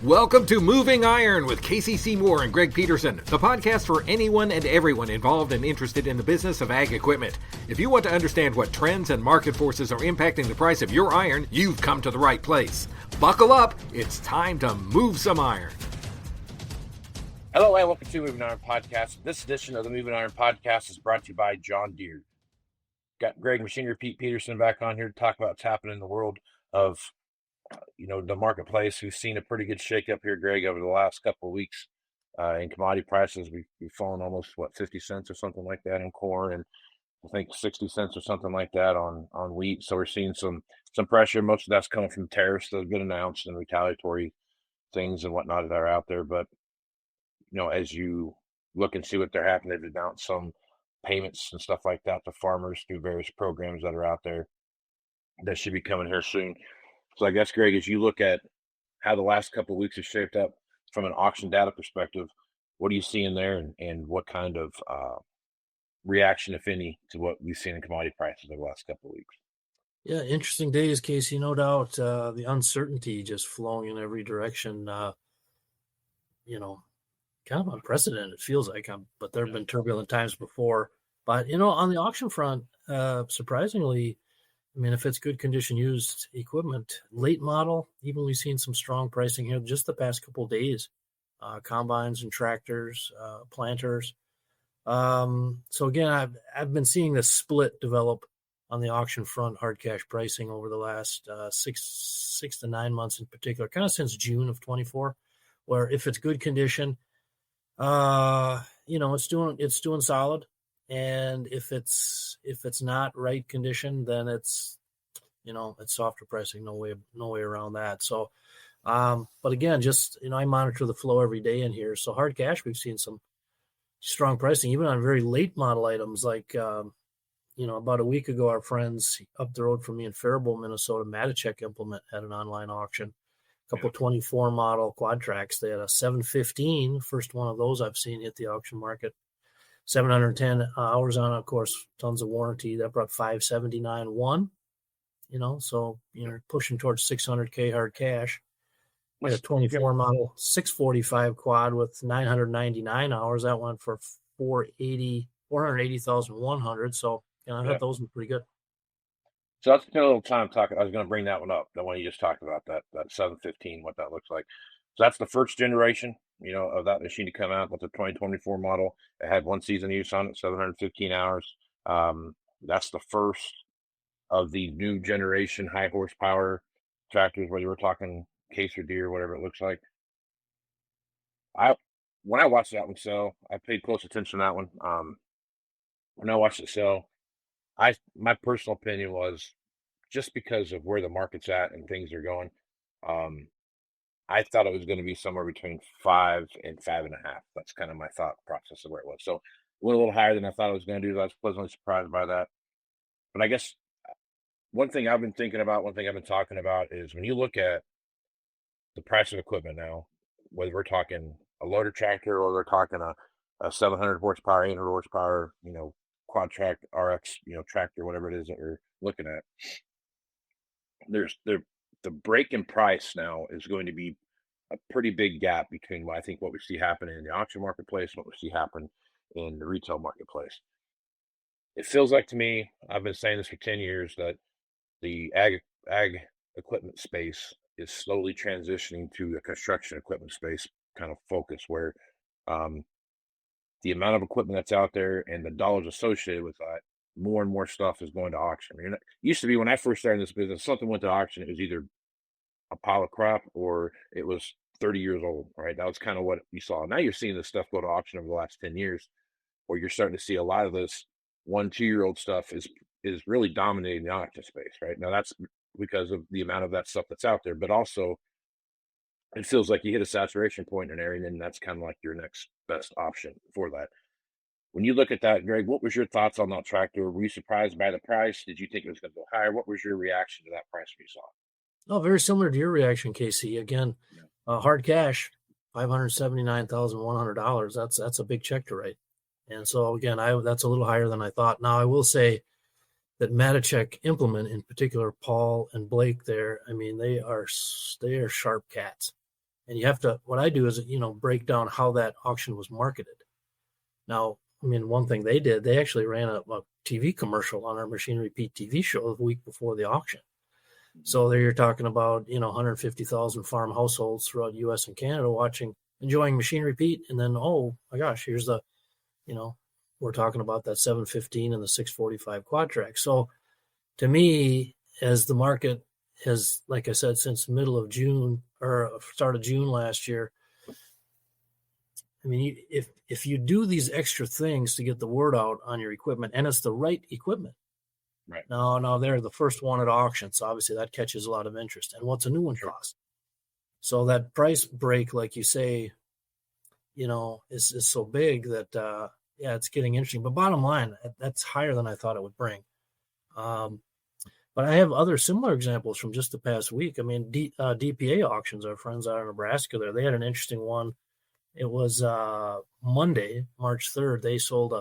Welcome to Moving Iron with Casey Seymour and Greg Peterson, the podcast for anyone and everyone involved and interested in the business of ag equipment. If you want to understand what trends and market forces are impacting the price of your iron, you've come to the right place. Buckle up, it's time to move some iron. Hello and welcome to Moving Iron Podcast. This edition of the Moving Iron Podcast is brought to you by John Deere. Got Greg Machinery Pete Peterson back on here to talk about what's happening in the world of the marketplace. We've seen a pretty good shakeup here, Greg, over the last couple of weeks in commodity prices. We've fallen almost 50 cents or something like that in corn, and I think 60 cents or something like that on wheat. So we're seeing some pressure. Most of that's coming from tariffs that have been announced and retaliatory things and whatnot that are out there. But as you look and see what they're happening, they've announced some payments and stuff like that to farmers through various programs that are out there that should be coming here soon. So I guess, Greg, as you look at how the last couple of weeks have shaped up from an auction data perspective, what are you seeing there, and what kind of reaction, if any, to what we've seen in commodity prices over the last couple of weeks? Yeah, interesting days, Casey, no doubt. The uncertainty just flowing in every direction, kind of unprecedented, it feels like. But there have been turbulent times before. But, on the auction front, surprisingly, if it's good condition used equipment, late model, even we've seen some strong pricing here just the past couple of days. Combines and tractors, planters. So again, I've been seeing this split develop on the auction front, hard cash pricing over the last 6 to 9 months in particular, kind of since June of 24, where if it's good condition, it's doing solid. And if it's not right condition, then it's softer pricing. No way around that. So, but again, just, I monitor the flow every day in here. So hard cash, we've seen some strong pricing, even on very late model items. Like, about a week ago, our friends up the road from me in Faribault, Minnesota, Matichek Implement had an online auction. A couple 24 model quad tracks. They had a 715, first one of those I've seen hit the auction market. 710 hours on it, of course, tons of warranty. That brought 579.1. So you're pushing towards 600K hard cash. We had a 24 model 645 quad with 999 hours. That went for 480,100. So I thought those were pretty good. So that's been a little time talking. I was going to bring that one up, the one you just talked about, that 715, what that looks like. So that's the first generation, of that machine to come out with the 2024 model. It had one season use on it, 715 hours. That's the first of the new generation high horsepower tractors, whether we're talking Case or Deere, whatever it looks like. When I watched that one sell, I paid close attention to that one. When I watched it sell, my personal opinion was, just because of where the market's at and things are going, I thought it was going to be somewhere between 5 and 5.5. That's kind of my thought process of where it was. So it went a little higher than I thought it was going to do. I was pleasantly surprised by that. But I guess one thing I've been thinking about, one thing I've been talking about is, when you look at the price of equipment now, whether we're talking a loader tractor or we're talking a 700 horsepower, 800 horsepower, quad track RX, tractor, whatever it is that we're looking at, the break in price now is going to be a pretty big gap between what we see happening in the auction marketplace and what we see happen in the retail marketplace. It feels like to me, I've been saying this for 10 years, that the ag equipment space is slowly transitioning to a construction equipment space kind of focus, where the amount of equipment that's out there and the dollars associated with that, more and more stuff is going to auction. It used to be, when I first started in this business, something went to auction, it was either a pile of crap or it was 30 years old, right? That was kind of what you saw. Now you're seeing this stuff go to auction over the last 10 years, where you're starting to see a lot of this 1-2-year-old stuff is really dominating the auction space, right? Now that's because of the amount of that stuff that's out there, but also it feels like you hit a saturation point in an area, and then that's kind of like your next best option for that. When you look at that, Greg, what was your thoughts on that tractor? Were you surprised by the price? Did you think it was going to go higher? What was your reaction to that price when you saw it? Oh, very similar to your reaction, Casey. Again, hard cash, $579,100. That's a big check to write. And so again, that's a little higher than I thought. Now I will say that Matichek Implement, in particular, Paul and Blake there, they are sharp cats. And you have to, what I do is, break down how that auction was marketed. Now, I mean, one thing they did, they actually ran a TV commercial on our Machine Repeat TV show the week before the auction. So there you're talking about, 150,000 farm households throughout U.S. and Canada enjoying Machine Repeat. And then, oh my gosh, here's the, we're talking about that 715 and the 645 quad track. So to me, as the market has, like I said, since middle of June or start of June last year, I mean, if you do these extra things to get the word out on your equipment, and it's the right equipment. Right. Now they're the first one at auction, so obviously that catches a lot of interest. And what's a new one cost? So that price break, like you say, is so big that it's getting interesting. But bottom line, that's higher than I thought it would bring. But I have other similar examples from just the past week. I mean, DPA auctions, our friends out of Nebraska there, they had an interesting one. It was Monday, March 3rd. They sold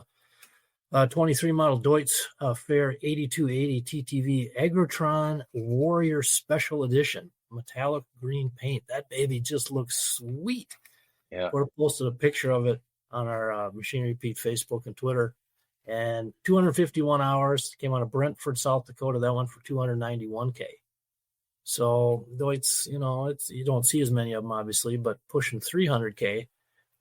a 23 model Deutz Fair 8280 TTV Agrotron Warrior Special Edition, metallic green paint. That baby just looks sweet. Yeah. We posted a picture of it on our Machine Repeat Facebook and Twitter. And 251 hours, came out of Brentford, South Dakota. That went for $291K. So Deutz, you don't see as many of them, obviously, but pushing $300K.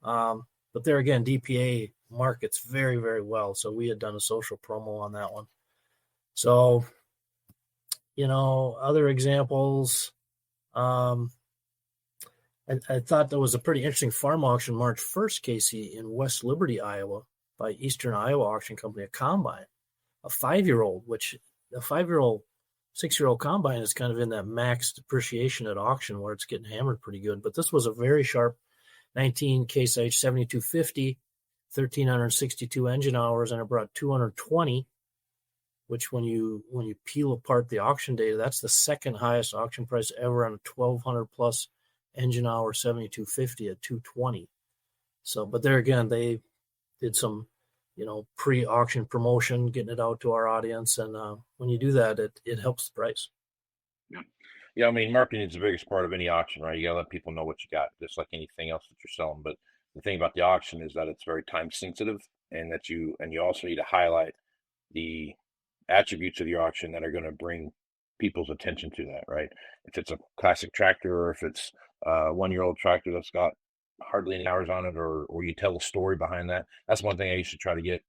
But there again, DPA markets very, very well. So we had done a social promo on that one. So, other examples. I thought there was a pretty interesting farm auction March 1st, Casey, in West Liberty, Iowa, by Eastern Iowa Auction Company, a combine, a 5-year-old, which a 5-year-old, 6-year-old combine is kind of in that max depreciation at auction where it's getting hammered pretty good. But this was a very sharp 19 Case IH 7250, 1,362 engine hours, and it brought 220, which when you peel apart the auction data, that's the second highest auction price ever on a 1,200 plus engine hour 7250 at 220. So, but there again, they did some, pre-auction promotion, getting it out to our audience. And when you do that, it helps the price. Yeah, I mean, marketing is the biggest part of any auction, right? You got to let people know what you got, just like anything else that you're selling. But the thing about the auction is that it's very time sensitive, and that you also need to highlight the attributes of the auction that are going to bring people's attention to that, right? If it's a classic tractor, or if it's a 1-year-old tractor that's got hardly any hours on it, or you tell a story behind that. That's one thing I used to try to get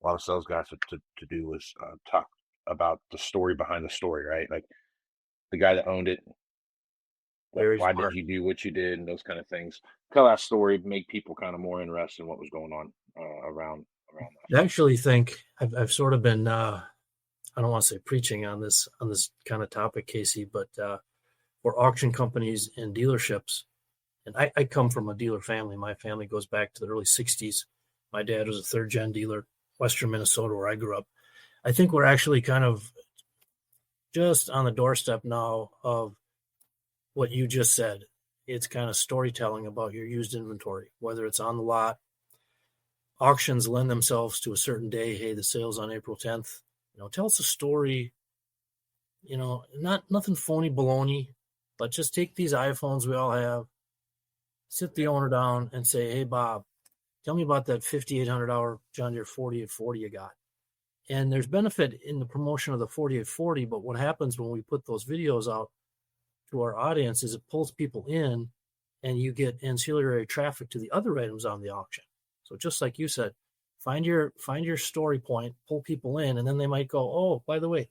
a lot of sales guys to do, was talk about the story behind the story, right? Like the guy that owned it, why did you do what you did, and those kind of things. Tell that story, make people kind of more interested in what was going on around that. I actually think I've sort of been I don't want to say preaching on this kind of topic, Casey, but for auction companies and dealerships, and I come from a dealer family. My family goes back to the early 60s. My dad was a third-gen dealer, Western Minnesota, where I grew up. I think we're actually kind of just on the doorstep now of what you just said. It's kind of storytelling about your used inventory, whether it's on the lot. Auctions lend themselves to a certain day. Hey, the sale's on April 10th. Tell us a story, nothing phony baloney, but just take these iPhones we all have, sit the owner down and say, hey, Bob, tell me about that $5,800 John Deere 4840 you got. And there's benefit in the promotion of the 4840, but what happens when we put those videos out to our audience is it pulls people in, and you get ancillary traffic to the other items on the auction. So just like you said, find your story point, pull people in, and then they might go, oh, by the way,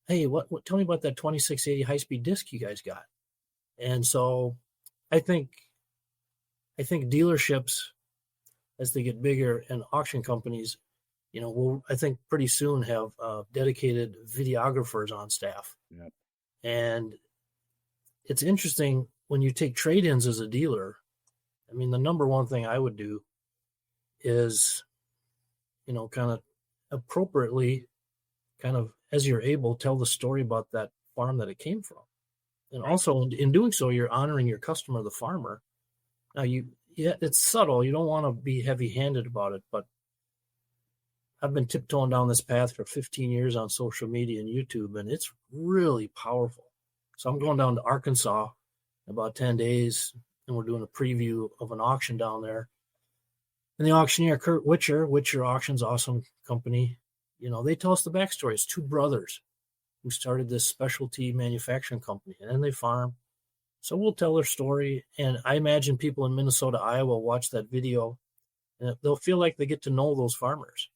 hey, what tell me about that 2680 high-speed disc you guys got. And so I think dealerships, as they get bigger, and auction companies, we'll, I think, pretty soon have dedicated videographers on staff. Yeah. And it's interesting when you take trade-ins as a dealer. I mean, the number one thing I would do is, kind of appropriately, kind of as you're able, tell the story about that farm that it came from. And also in doing so, you're honoring your customer, the farmer. Now it's subtle. You don't want to be heavy-handed about it, but I've been tiptoeing down this path for 15 years on social media and YouTube, and it's really powerful. So I'm going down to Arkansas in about 10 days, and we're doing a preview of an auction down there. And the auctioneer, Kurt Witcher Auctions, awesome company. They tell us the backstory. It's two brothers who started this specialty manufacturing company, and then they farm. So we'll tell their story. And I imagine people in Minnesota, Iowa watch that video, and they'll feel like they get to know those farmers.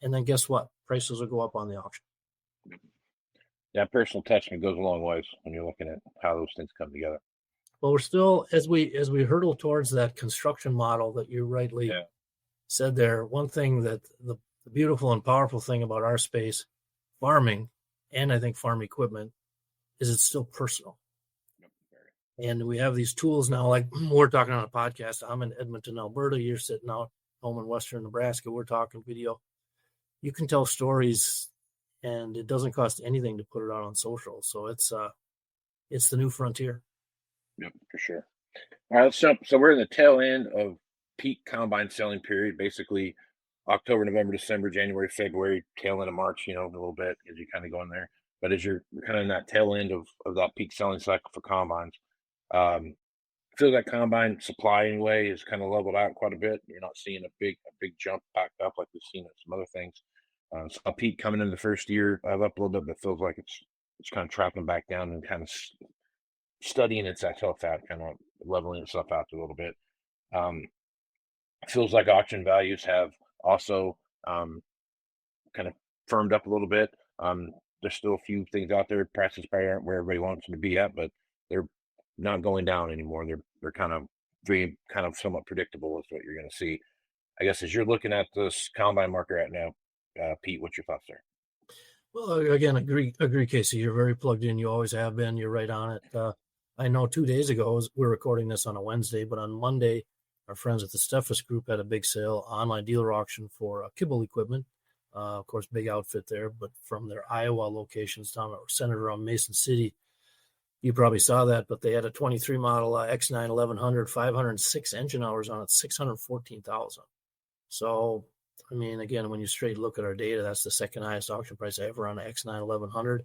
And then guess what? Prices will go up on the auction. Yeah, personal touch goes a long ways when you're looking at how those things come together. Well, we're still, as we hurtle towards that construction model that you rightly said there, one thing that the beautiful and powerful thing about our space, farming, and I think farm equipment, is it's still personal. And we have these tools now, like we're talking on a podcast. I'm in Edmonton, Alberta. You're sitting out home in Western Nebraska. We're talking video. You can tell stories, and it doesn't cost anything to put it out on social. So it's the new frontier. Yep, for sure. All right, let's jump. So we're in the tail end of peak combine selling period, basically October, November, December, January, February, tail end of March, a little bit as you kind of go in there. But as you're kind of in that tail end of that peak selling cycle for combines, feels like combine supply anyway is kind of leveled out quite a bit. You're not seeing a big jump back up like we've seen in some other things. So a peak coming into the first year up a little bit, but feels like it's kind of trapping back down and kind of studying itself out, kind of leveling itself out a little bit. Feels like auction values have also kind of firmed up a little bit. There's still a few things out there. Prices probably aren't where everybody wants them to be at, but they're not going down anymore. They're kind of somewhat predictable is what you're going to see. I guess as you're looking at this combine market right now, Pete, what's your thoughts there? Well, again, agree, Casey. You're very plugged in. You always have been. You're right on it. I know 2 days ago, we're recording this on a Wednesday, but on Monday, our friends at the Steffes Group had a big sale, online dealer auction for kibble equipment. Of course, big outfit there, but from their Iowa locations centered around Mason City. You probably saw that, but they had a 23 model X9 1100, 506 engine hours on it, 614,000. So, I mean, again, when you straight look at our data, that's the second highest auction price ever on an X9 1100.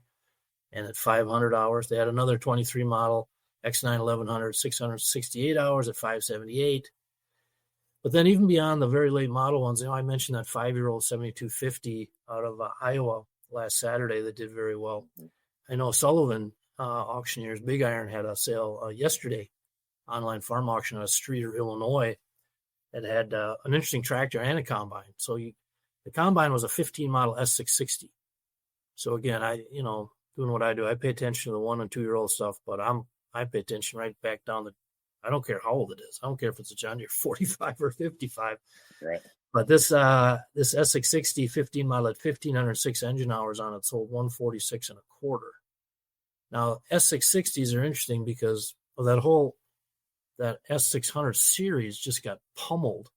And at 500 hours, they had another 23 model X9 1100, 668 hours at 578. But then even beyond the very late model ones, I mentioned that 5-year-old 7250 out of Iowa last Saturday that did very well. I know Sullivan Auctioneers, Big Iron, had a sale yesterday, online farm auction out of Streator, Illinois, that had an interesting tractor and a combine. So the combine was a 15 model S660. So again, doing what I do, I pay attention to the 1 and 2 year old stuff, but I pay attention right back down I don't care how old it is. I don't care if it's a John Deere 45 or 55. Right. But this S660 15 model at 1,506 engine hours on it sold 146 and a quarter. Now S660s are interesting because of that S600 series just got pummeled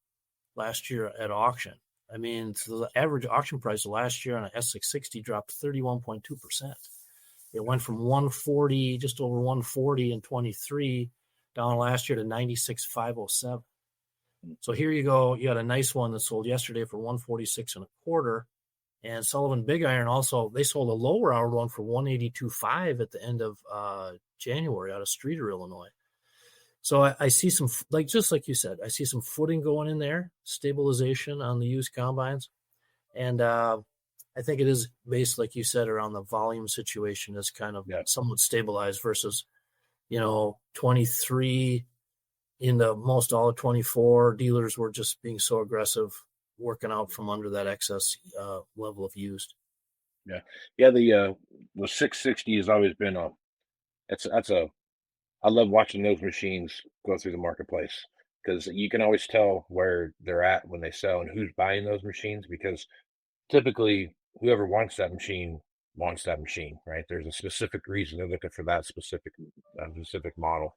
last year at auction. I mean, so the average auction price last year on an S660 dropped 31.2%. It went from 140, just over 140 in 23, down last year to 96,507. So here you go. You had a nice one that sold yesterday for 146 and a quarter. And Sullivan Big Iron also, they sold a lower hour one for 182.5 at the end of January out of Streator, Illinois. So I see some, just like you said, I see some footing going in there, stabilization on the used combines. And I think it is based, like you said, around the volume situation is kind of somewhat stabilized versus, 23 into most all of 24. Dealers were just being so aggressive, working out from under that excess level of used. Yeah. The 660 has always been I love watching those machines go through the marketplace because you can always tell where they're at when they sell and who's buying those machines, because typically whoever wants that machine, right? There's a specific reason they're looking for that specific model.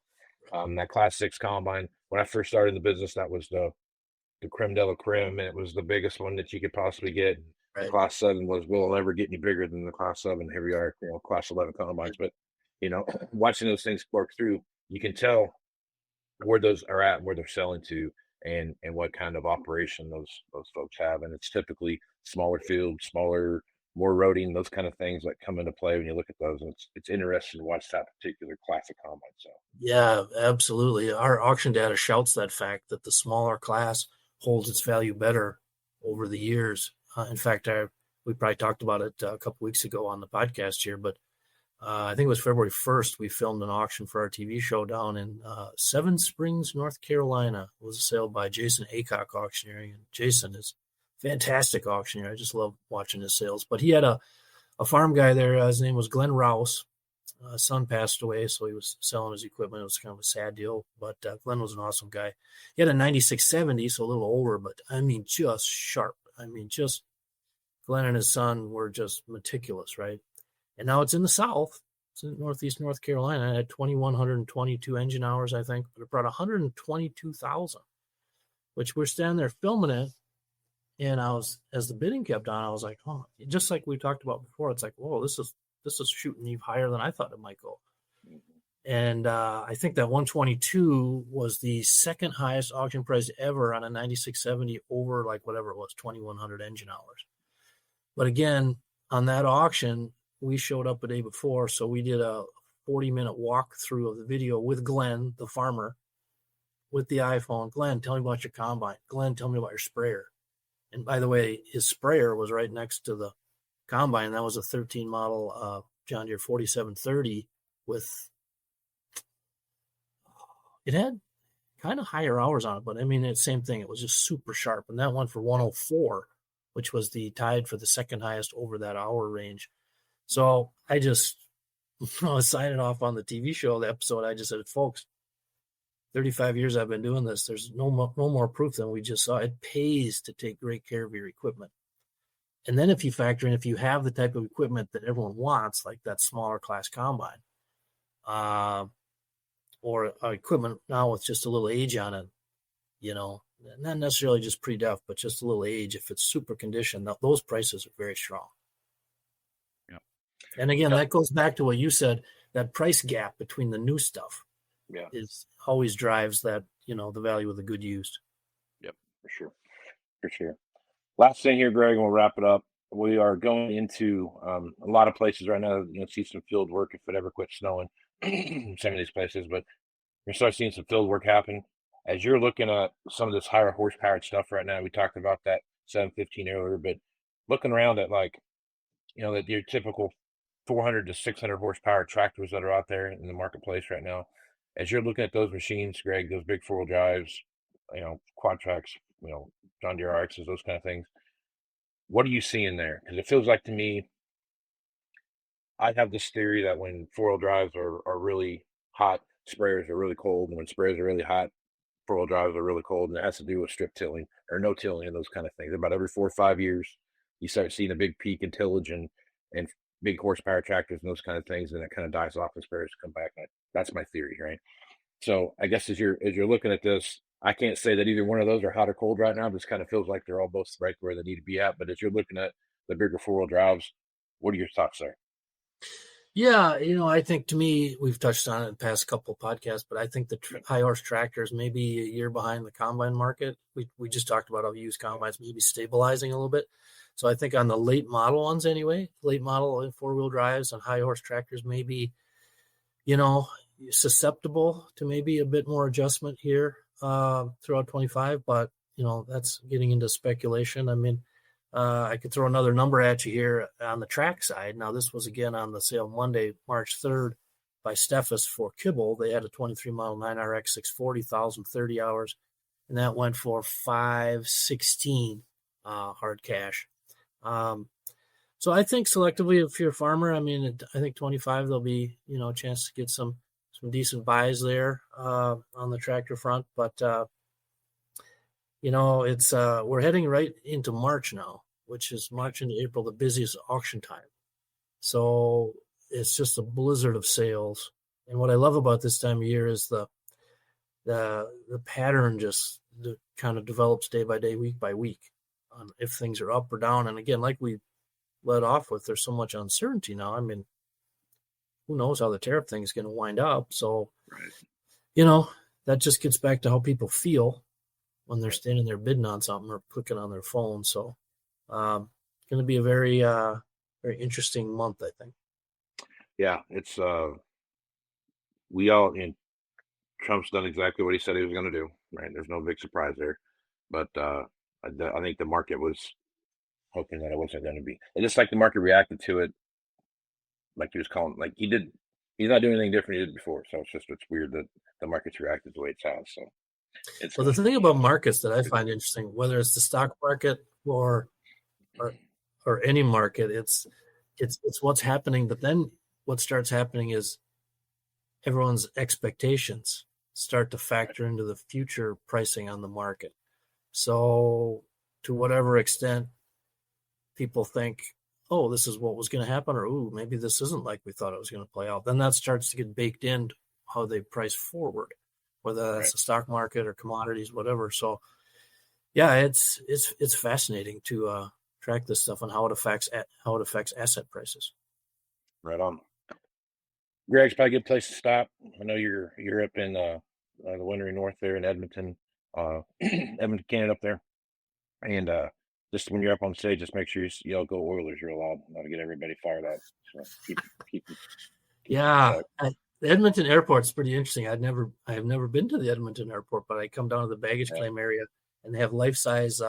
That Class 6 combine, when I first started in the business, that was the creme de la creme, and it was the biggest one that you could possibly get. Right. Class 7 will never get any bigger than the Class 7. Here we are, Class 11 combines. But, watching those things work through, you can tell where those are at, where they're selling to, and what kind of operation those folks have. And it's typically smaller fields, smaller, more roading, those kind of things that come into play when you look at those. And it's interesting to watch that particular class of combine. So Yeah, absolutely. Our auction data shouts that fact that the smaller class holds its value better over the years. In fact, we probably talked about it a couple weeks ago on the podcast here, but I think it was February 1st. We filmed an auction for our TV show down in Seven Springs, North Carolina. It was a sale by Jason Aycock Auctioneering. And Jason is a fantastic auctioneer. I just love watching his sales. But he had a farm guy there. His name was Glenn Rouse. His son passed away, so he was selling his equipment. It was kind of a sad deal, but Glenn was an awesome guy. He had a 9670, so a little older, but I mean, just sharp. I mean, just Glenn and his son were just meticulous, right? And now it's in the South. It's in Northeast North Carolina. It had 2,122 engine hours, I think, but it brought 122,000, which we're standing there filming it. And as the bidding kept on, I was like, oh, just like we talked about before, it's like, whoa, this is shooting even higher than I thought it might go. And I think that 122 was the second highest auction price ever on a 9670 over like whatever it was, 2,100 engine hours. But again, on that auction, we showed up a day before, so we did a 40-minute walkthrough of the video with Glenn, the farmer, with the iPhone. Glenn, tell me about your combine. Glenn, tell me about your sprayer. And by the way, his sprayer was right next to the combine. That was a 13 model John Deere 4730 with, it had kind of higher hours on it, but I mean, it's the same thing. It was just super sharp. And that went for 104, which was the tied for the second highest over that hour range. So I just signed off on the TV show, the episode. I just said, folks, 35 years I've been doing this. There's no more proof than we just saw. It pays to take great care of your equipment. And then if you factor in, if you have the type of equipment that everyone wants, like that smaller class combine, or equipment now with just a little age on it, not necessarily just pre-def, but just a little age, if it's super condition, those prices are very strong. And again, that goes back to what you said, that price gap between the new stuff is always drives that, the value of the good used. Yep, for sure. Last thing here, Greg, and we'll wrap it up. We are going into a lot of places right now, see some field work if it ever quits snowing, some of these places, but we're starting to see some field work happen. As you're looking at some of this higher horsepower stuff right now, we talked about that 715 earlier, but looking around at that your typical 400 to 600 horsepower tractors that are out there in the marketplace right now. As you're looking at those machines, Greg, those big four-wheel drives, quad tracks, John Deere RXs, those kind of things, what are you seeing there? Because it feels like to me, I have this theory that when four-wheel drives are really hot, sprayers are really cold. And when sprayers are really hot, four-wheel drives are really cold. And it has to do with strip tilling or no tilling and those kind of things. About every 4 or 5 years, you start seeing a big peak in tillage and big horsepower tractors and those kind of things, and it kind of dies off and sprayers come back. That's my theory, right? So I guess as you're looking at this, I can't say that either one of those are hot or cold right now. This kind of feels like they're all both right where they need to be at. But as you're looking at the bigger four-wheel drives, what are your thoughts there? Yeah, I think to me, we've touched on it in the past couple of podcasts, but I think the high horse tractors may be a year behind the combine market. We just talked about how used combines maybe stabilizing a little bit. So I think on the late model ones anyway, late model four-wheel drives and high horse tractors may be, susceptible to maybe a bit more adjustment here throughout 25, but that's getting into speculation. I mean, I could throw another number at you here on the track side. Now, this was again on the sale Monday, March 3rd by Steffes for Kibble. They had a 23 model 9RX 640, 1,030 hours, and that went for $516 hard cash. So I think selectively, if you're a farmer, I think 25, there'll be, a chance to get some decent buys there on the tractor front. But, it's we're heading right into March now, which is March into April, the busiest auction time. So it's just a blizzard of sales. And what I love about this time of year is the pattern just kind of develops day by day, week by week, on if things are up or down. And again, like we led off with, there's so much uncertainty now. I mean, who knows how the tariff thing is going to wind up. So, that just gets back to how people feel when they're standing there bidding on something or clicking on their phone. So, going to be a very very interesting month, I think. Yeah, it's we all and Trump's done exactly what he said he was going to do. Right, there's no big surprise there, but I think the market was hoping that it wasn't going to be. And just like the market reacted to it, like he was calling, like he did. He's not doing anything different he did before. So it's weird that the market's reacted the way it has. So it's Well, the thing about markets that I find interesting, whether it's the stock market or any market, it's what's happening. But then what starts happening is everyone's expectations start to factor into the future pricing on the market. So to whatever extent people think, oh, this is what was going to happen, or ooh, maybe this isn't like we thought it was going to play out, then that starts to get baked in how they price forward, whether that's the stock market or commodities, whatever. So yeah, it's fascinating to track this stuff and how it affects asset prices. right on. Greg's probably a good place to stop. I know you're up in the wintry north there in Edmonton, Edmonton, Canada, up there, and just when you're up on stage, just make sure you yell "Go Oilers" real loud. That'll get everybody fired up. So keep yeah. The Edmonton airport's pretty interesting. I have never been to the Edmonton airport, but I come down to the baggage claim area and they have life-size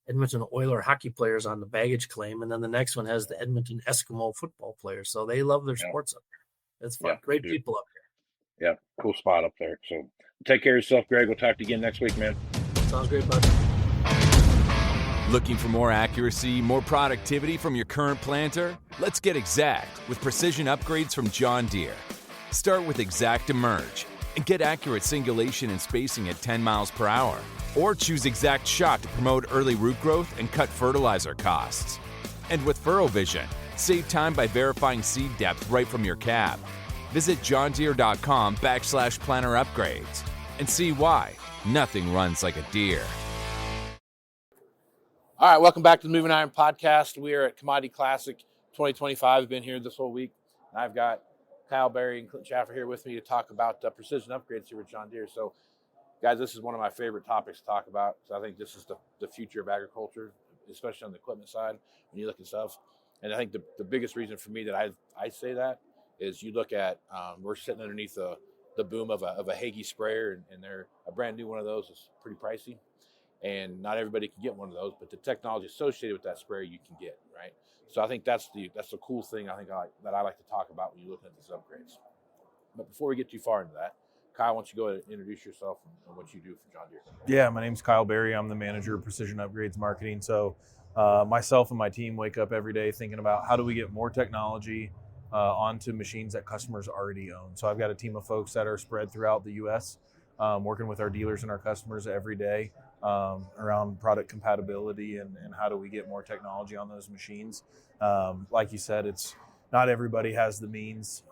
Edmonton Oiler hockey players on the baggage claim. And then the next one has the Edmonton Eskimo football players. So they love their sports up there. It's fun. Great people up there. Yeah. Cool spot up there. So take care of yourself, Greg. We'll talk to you again next week, man. Sounds great, bud. Looking for more accuracy, more productivity from your current planter? Let's get exact with precision upgrades from John Deere. Start with Exact Emerge and get accurate singulation and spacing at 10 miles per hour. Or choose Exact Shot to promote early root growth and cut fertilizer costs. And with Furrow Vision, save time by verifying seed depth right from your cab. Visit johndeere.com/planner upgrades and see why nothing runs like a deer. All right, welcome back to the Moving Iron Podcast. We are at Commodity Classic 2025. I've been here this whole week, and I've got Kyle Berry and Clint Schaffer here with me to talk about precision upgrades here with John Deere. So, guys, this is one of my favorite topics to talk about. So I think this is the future of agriculture, especially on the equipment side when you look at stuff. And I think the biggest reason for me that I say that is you look at we're sitting underneath the boom of a Hagie sprayer, and they're a brand new one of those is pretty pricey. And not everybody can get one of those, but the technology associated with that sprayer you can get, right? So I think that's the cool thing I like to talk about when you're looking at these upgrades. But before we get too far into that, Kyle, why don't you go ahead and introduce yourself and what you do for John Deere? Yeah, my name's Kyle Berry. I'm the manager of Precision Upgrades Marketing. So myself and my team wake up every day thinking about how do we get more technology onto machines that customers already own. So I've got a team of folks that are spread throughout the U.S., working with our dealers and our customers every day around product compatibility and how do we get more technology on those machines. Like you said, it's not everybody has the means,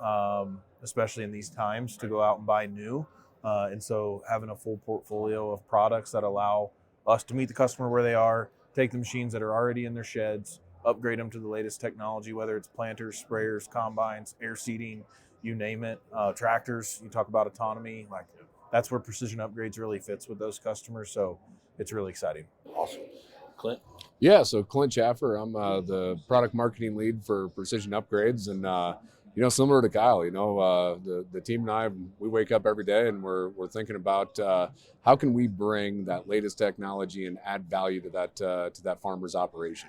especially in these times, to go out and buy new. And so having a full portfolio of products that allow us to meet the customer where they are, take the machines that are already in their sheds, upgrade them to the latest technology, whether it's planters, sprayers, combines, air seeding, you name it, tractors, you talk about autonomy, like that's where Precision Upgrades really fits with those customers. So it's really exciting. Awesome. Clint? Yeah, so Clint Schaffer, I'm the product marketing lead for Precision Upgrades. And, similar to Kyle, the team and I, we wake up every day and we're thinking about how can we bring that latest technology and add value to that farmer's operation.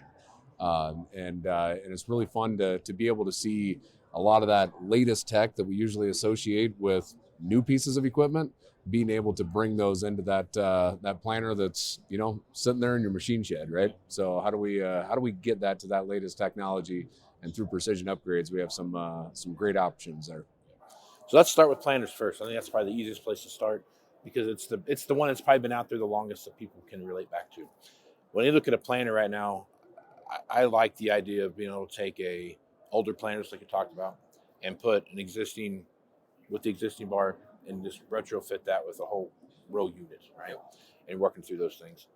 And it's really fun to be able to see a lot of that latest tech that we usually associate with new pieces of equipment, being able to bring those into that planter that's sitting there in your machine shed, right? So how do we get that to that latest technology? And through Precision Upgrades, we have some great options there. So let's start with planters first. I think that's probably the easiest place to start because it's the one that's probably been out there the longest that people can relate back to. When you look at a planter right now, I like the idea of being able to take a older planters like you talked about and put the existing bar and just retrofit that with a whole row unit, right? And working through those things.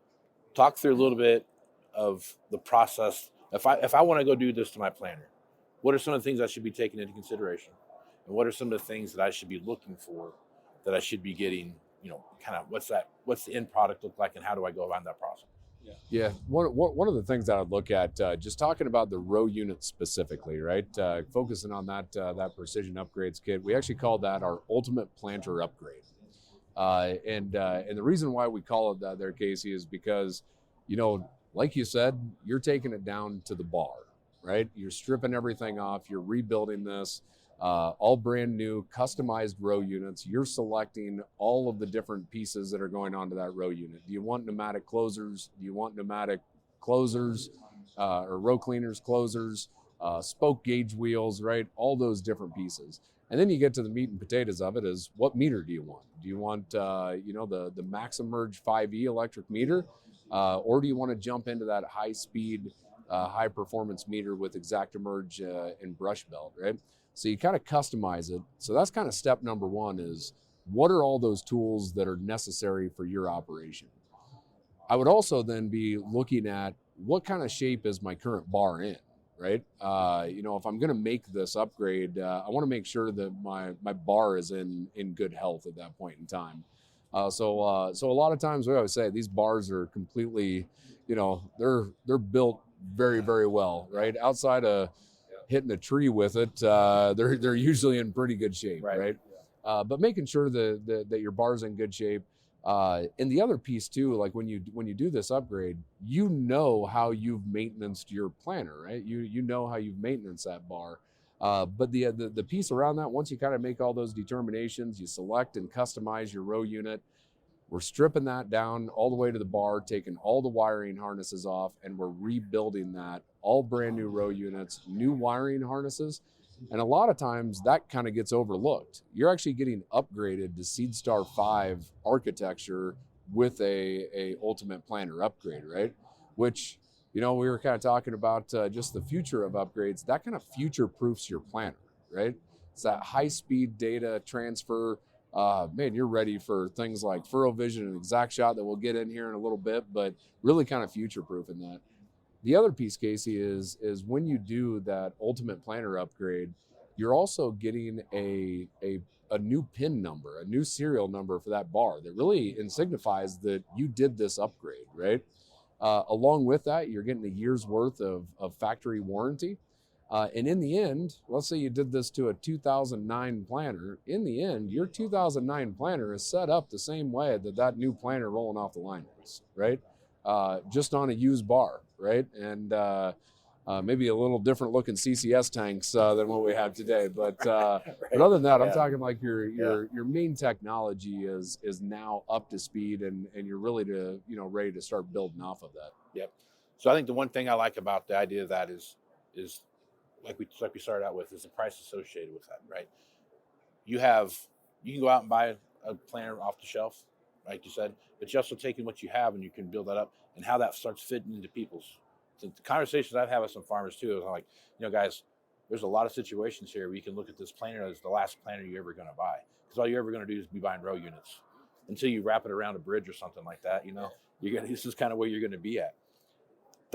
Talk through a little bit of the process. If I want to go do this to my planter, what are some of the things I should be taking into consideration? And what are some of the things that I should be looking for that I should be getting, kind of what's the end product look like and how do I go around that process? Yeah, one of the things that I'd look at, just talking about the row unit specifically, right? Focusing on that Precision Upgrades kit, we actually call that our ultimate planter upgrade. And the reason why we call it that there, Casey, is because, like you said, you're taking it down to the bar, right? You're stripping everything off, you're rebuilding this. All brand new, customized row units. You're selecting all of the different pieces that are going onto that row unit. Do you want pneumatic closers? Do you want pneumatic closers or row cleaners, closers, spoke gauge wheels, right? All those different pieces. And then you get to the meat and potatoes of it is what meter do you want? Do you want, the MaxEmerge 5E electric meter? Or do you want to jump into that high speed, high performance meter with ExactEmerge and brush belt, right? So you kind of customize it. So that's kind of step number one is what are all those tools that are necessary for your operation? I would also then be looking at what kind of shape is my current bar in, right? If I'm going to make this upgrade, I want to make sure that my bar is in good health at that point in time. So a lot of times we always say these bars are completely, they're built very, very well, right? Outside of hitting a tree with it, they're usually in pretty good shape, right? But making sure that your bar's in good shape. And the other piece too, like when you do this upgrade, how you've maintenanced your planter, right? You know how you've maintenanced that bar. But the piece around that, once you kind of make all those determinations, you select and customize your row unit. We're stripping that down all the way to the bar, taking all the wiring harnesses off, and we're rebuilding that, all brand new row units, new wiring harnesses. And a lot of times that kind of gets overlooked. You're actually getting upgraded to SeedStar 5 architecture with a ultimate planter upgrade, right? Which, we were kind of talking about just the future of upgrades. That kind of future proofs your planter, right? It's that high speed data transfer. You're ready for things like Furrow Vision and ExactShot that we'll get in here in a little bit, but really kind of future-proofing that. The other piece, Casey, is when you do that ultimate planter upgrade, you're also getting a new PIN number, a new serial number for that bar that really signifies that you did this upgrade, right? Along with that, you're getting a year's worth of factory warranty. And in the end, let's say you did this to a 2009 planter. In the end, your 2009 planter is set up the same way that new planter rolling off the line is, right? Just on a used bar, right? And maybe a little different looking CCS tanks than what we have today. But right. But other than that, I'm talking like your main technology is now up to speed, and you're really ready to start building off of that. Yep. So I think the one thing I like about the idea of that is like we started out with, is the price associated with that, right? You can go out and buy a planter off the shelf, like you said, but you're also taking what you have and you can build that up, and how that starts fitting into people's. The conversations I've had with some farmers too is like, guys, there's a lot of situations here where you can look at this planter as the last planter you're ever going to buy, because all you're ever going to do is be buying row units until you wrap it around a bridge or something like that. This is kind of where you're going to be at.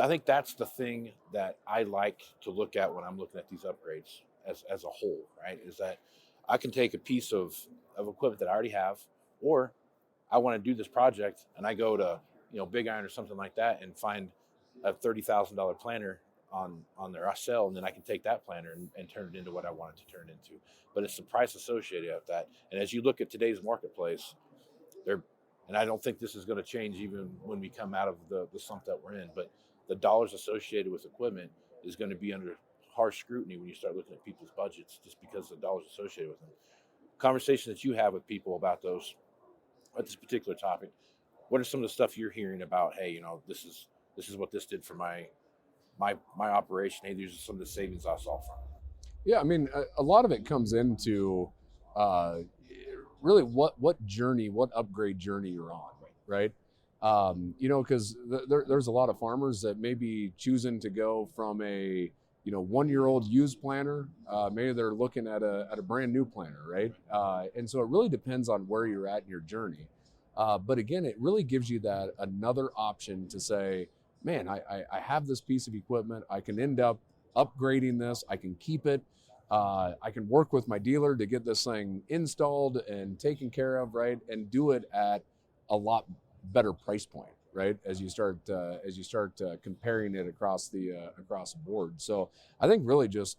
I think that's the thing that I like to look at when I'm looking at these upgrades as a whole, right? Is that I can take a piece of equipment that I already have, or I want to do this project and I go to, Big Iron or something like that and find a $30,000 planter on their sale, and then I can take that planter and turn it into what I want it to turn into. But it's the price associated with that. And as you look at today's marketplace, and I don't think this is going to change even when we come out of the slump that we're in, but the dollars associated with equipment is going to be under harsh scrutiny when you start looking at people's budgets, just because of the dollars associated with them. Conversations that you have with people about this particular topic, what are some of the stuff you're hearing about? Hey, this is what this did for my operation. Hey, these are some of the savings I saw from it. Yeah, I mean, a lot of it comes into really what upgrade journey you're on, right? Because there's a lot of farmers that may be choosing to go from a 1-year-old used planter. Maybe they're looking at a brand new planter, right? And so it really depends on where you're at in your journey. But again, it really gives you that another option to say, man, I have this piece of equipment. I can end up upgrading this. I can keep it. I can work with my dealer to get this thing installed and taken care of, right? And do it at a lot better price point, right? As you start comparing it across the board. So I think really just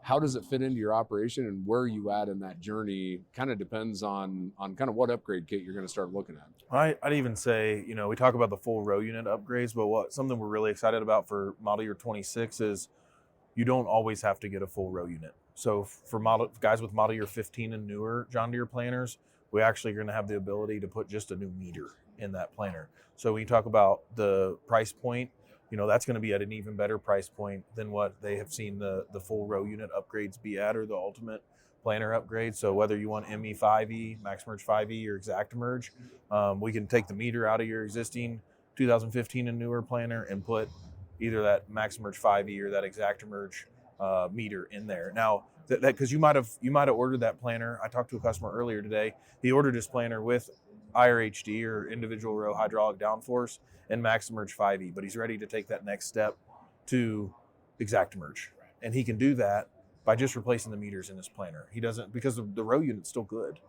how does it fit into your operation and where you at in that journey kind of depends on kind of what upgrade kit you're going to start looking at. I'd even say, we talk about the full row unit upgrades, but something we're really excited about for model year 26 is you don't always have to get a full row unit. So for guys with model year 15 and newer John Deere planters, we actually are going to have the ability to put just a new meter in that planter. So when you talk about the price point, that's going to be at an even better price point than what they have seen the full row unit upgrades be at, or the ultimate planter upgrade. So whether you want ME5E, MaxMerge 5E, or ExactEmerge, we can take the meter out of your existing 2015 and newer planter and put either that MaxMerge 5E or that ExactEmerge meter in there. Now, that because you might have ordered that planter. I talked to a customer earlier today. He ordered his planter with IRHD, or individual row hydraulic downforce, and MaxEmerge 5E, but he's ready to take that next step to ExactEmerge. And he can do that by just replacing the meters in his planter. He doesn't, because the row unit's still good.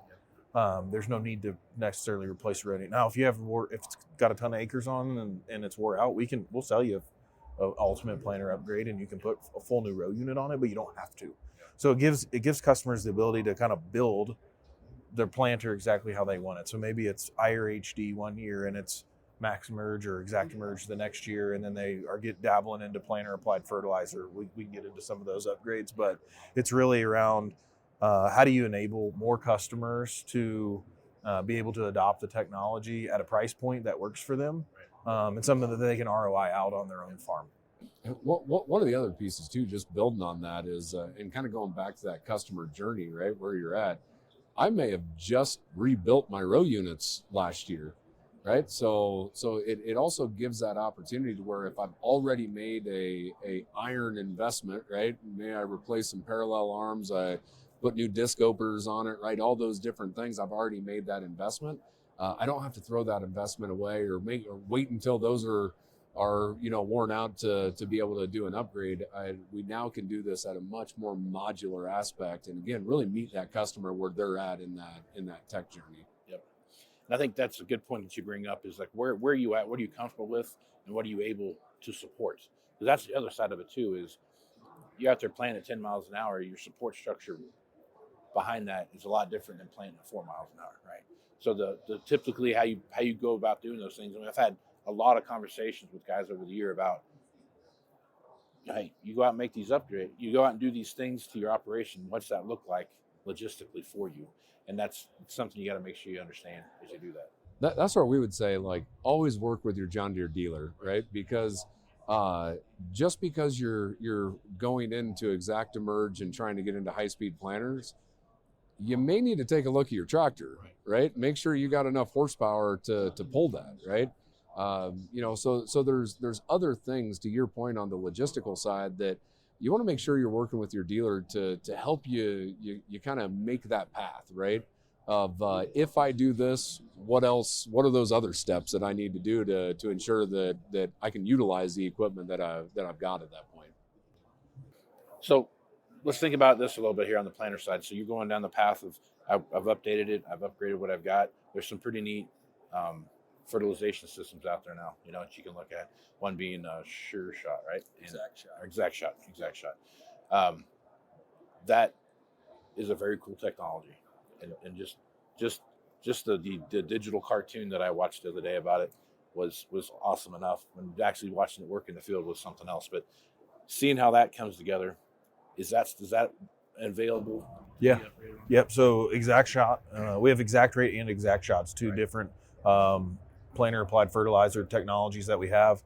There's no need to necessarily replace the row unit. Now, if it's got a ton of acres on and it's wore out, we'll sell you an ultimate planter upgrade, and you can put a full new row unit on it, but you don't have to. So it gives customers the ability to kind of build their planter exactly how they want it. So maybe it's IRHD one year and it's MaxEmerge or ExactEmerge the next year, and then they get dabbling into planter applied fertilizer. We can get into some of those upgrades, but it's really around how do you enable more customers to be able to adopt the technology at a price point that works for them, and something that they can ROI out on their own farm. One of the other pieces too, just building on that, is and kind of going back to that customer journey, right, where you're at. I may have just rebuilt my row units last year, right? So it also gives that opportunity to where if I've already made a iron investment, right? May I replace some parallel arms, I put new disc openers on it, right? All those different things, I've already made that investment. I don't have to throw that investment away or wait until those are worn out to be able to do an upgrade. We now can do this at a much more modular aspect, and again, really meet that customer where they're at in that tech journey. Yep. And I think that's a good point that you bring up, is like where are you at? What are you comfortable with, and what are you able to support? Because that's the other side of it too, is you're out there playing at 10 miles an hour, your support structure behind that is a lot different than playing at 4 miles an hour, right? So the typically how you go about doing those things. I mean, I've had a lot of conversations with guys over the year about, hey, you go out and make these upgrades, you go out and do these things to your operation. What's that look like logistically for you? And that's something you got to make sure you understand as you do that. That's where we would say, like, always work with your John Deere dealer, right? Because just because you're going into ExactEmerge and trying to get into high-speed planters, you may need to take a look at your tractor, right? Make sure you got enough horsepower to pull that, right? So there's other things, to your point on the logistical side, that you want to make sure you're working with your dealer to help you kind of make that path, right? Of if I do this, what else? What are those other steps that I need to do to ensure that I can utilize the equipment that I've got at that point? So let's think about this a little bit here on the planter side. So you're going down the path of I've updated it, I've upgraded what I've got. There's some pretty neat fertilization systems out there now, that you can look at. One being Sure Shot, right? Exact Shot. That is a very cool technology, and just the digital cartoon that I watched the other day about it was awesome enough. And actually watching it work in the field was something else. But seeing how that comes together, is that available? Yeah. Yep. So Exact Shot, we have Exact Rate and Exact Shots, two different planter applied fertilizer technologies that we have.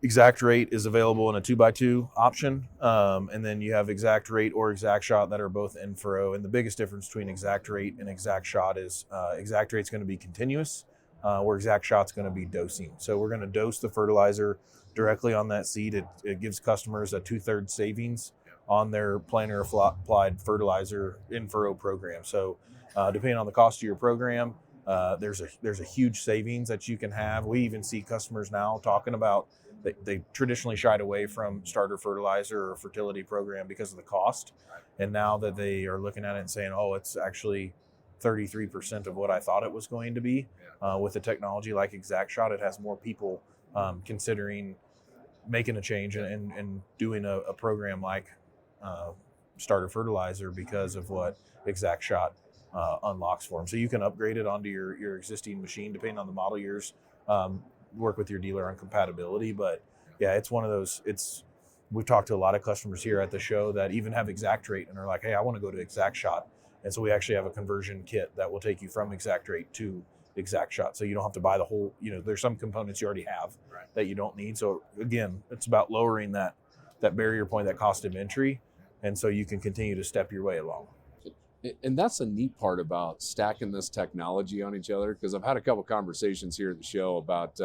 Exact Rate is available in a 2x2 option, and then you have Exact Rate or Exact Shot that are both in furrow. And the biggest difference between Exact Rate and Exact Shot is Exact Rate's going to be continuous, where Exact Shot's going to be dosing. So we're going to dose the fertilizer directly on that seed. It gives customers a 2/3 savings on their planter applied fertilizer in furrow program. So depending on the cost of your program, there's a huge savings that you can have. We even see customers now talking about they traditionally shied away from starter fertilizer or fertility program because of the cost. And now that they are looking at it and saying, oh, it's actually 33% of what I thought it was going to be. With a technology like ExactShot, it has more people considering making a change and doing a program like Starter Fertilizer because of what ExactShot unlocks for them. So you can upgrade it onto your existing machine depending on the model years. Work with your dealer on compatibility, but yeah, it's one of those. We've talked to a lot of customers here at the show that even have ExactRate and are like, hey, I want to go to ExactShot. And so we actually have a conversion kit that will take you from ExactRate to ExactShot. So you don't have to buy the whole, there's some components you already have that you don't need. So again, it's about lowering that barrier point, that cost of entry. And so you can continue to step your way along. And that's the neat part about stacking this technology on each other, because I've had a couple conversations here at the show about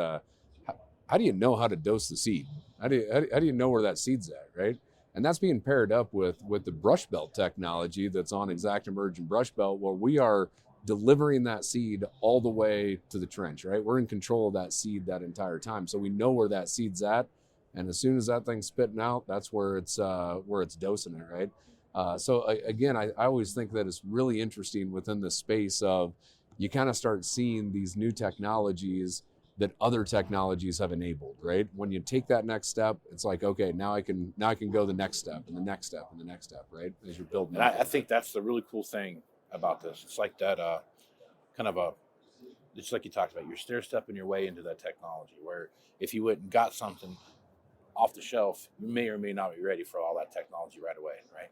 how do you know how to dose the seed? How do you know where that seed's at, right? And that's being paired up with the brush belt technology that's on ExactEmerge and brush belt, where we are delivering that seed all the way to the trench, right? We're in control of that seed that entire time. So we know where that seed's at. And as soon as that thing's spitting out, that's where it's dosing it, right? So again, I always think that it's really interesting within the space of you kind of start seeing these new technologies that other technologies have enabled, right? When you take that next step, it's like, okay, now I can go the next step and the next step and the next step, right? As you're building. And I think that's the really cool thing about this. It's like that just like you talked about, you're stair-stepping your way into that technology, where if you went and got something off the shelf, you may or may not be ready for all that technology right away, right?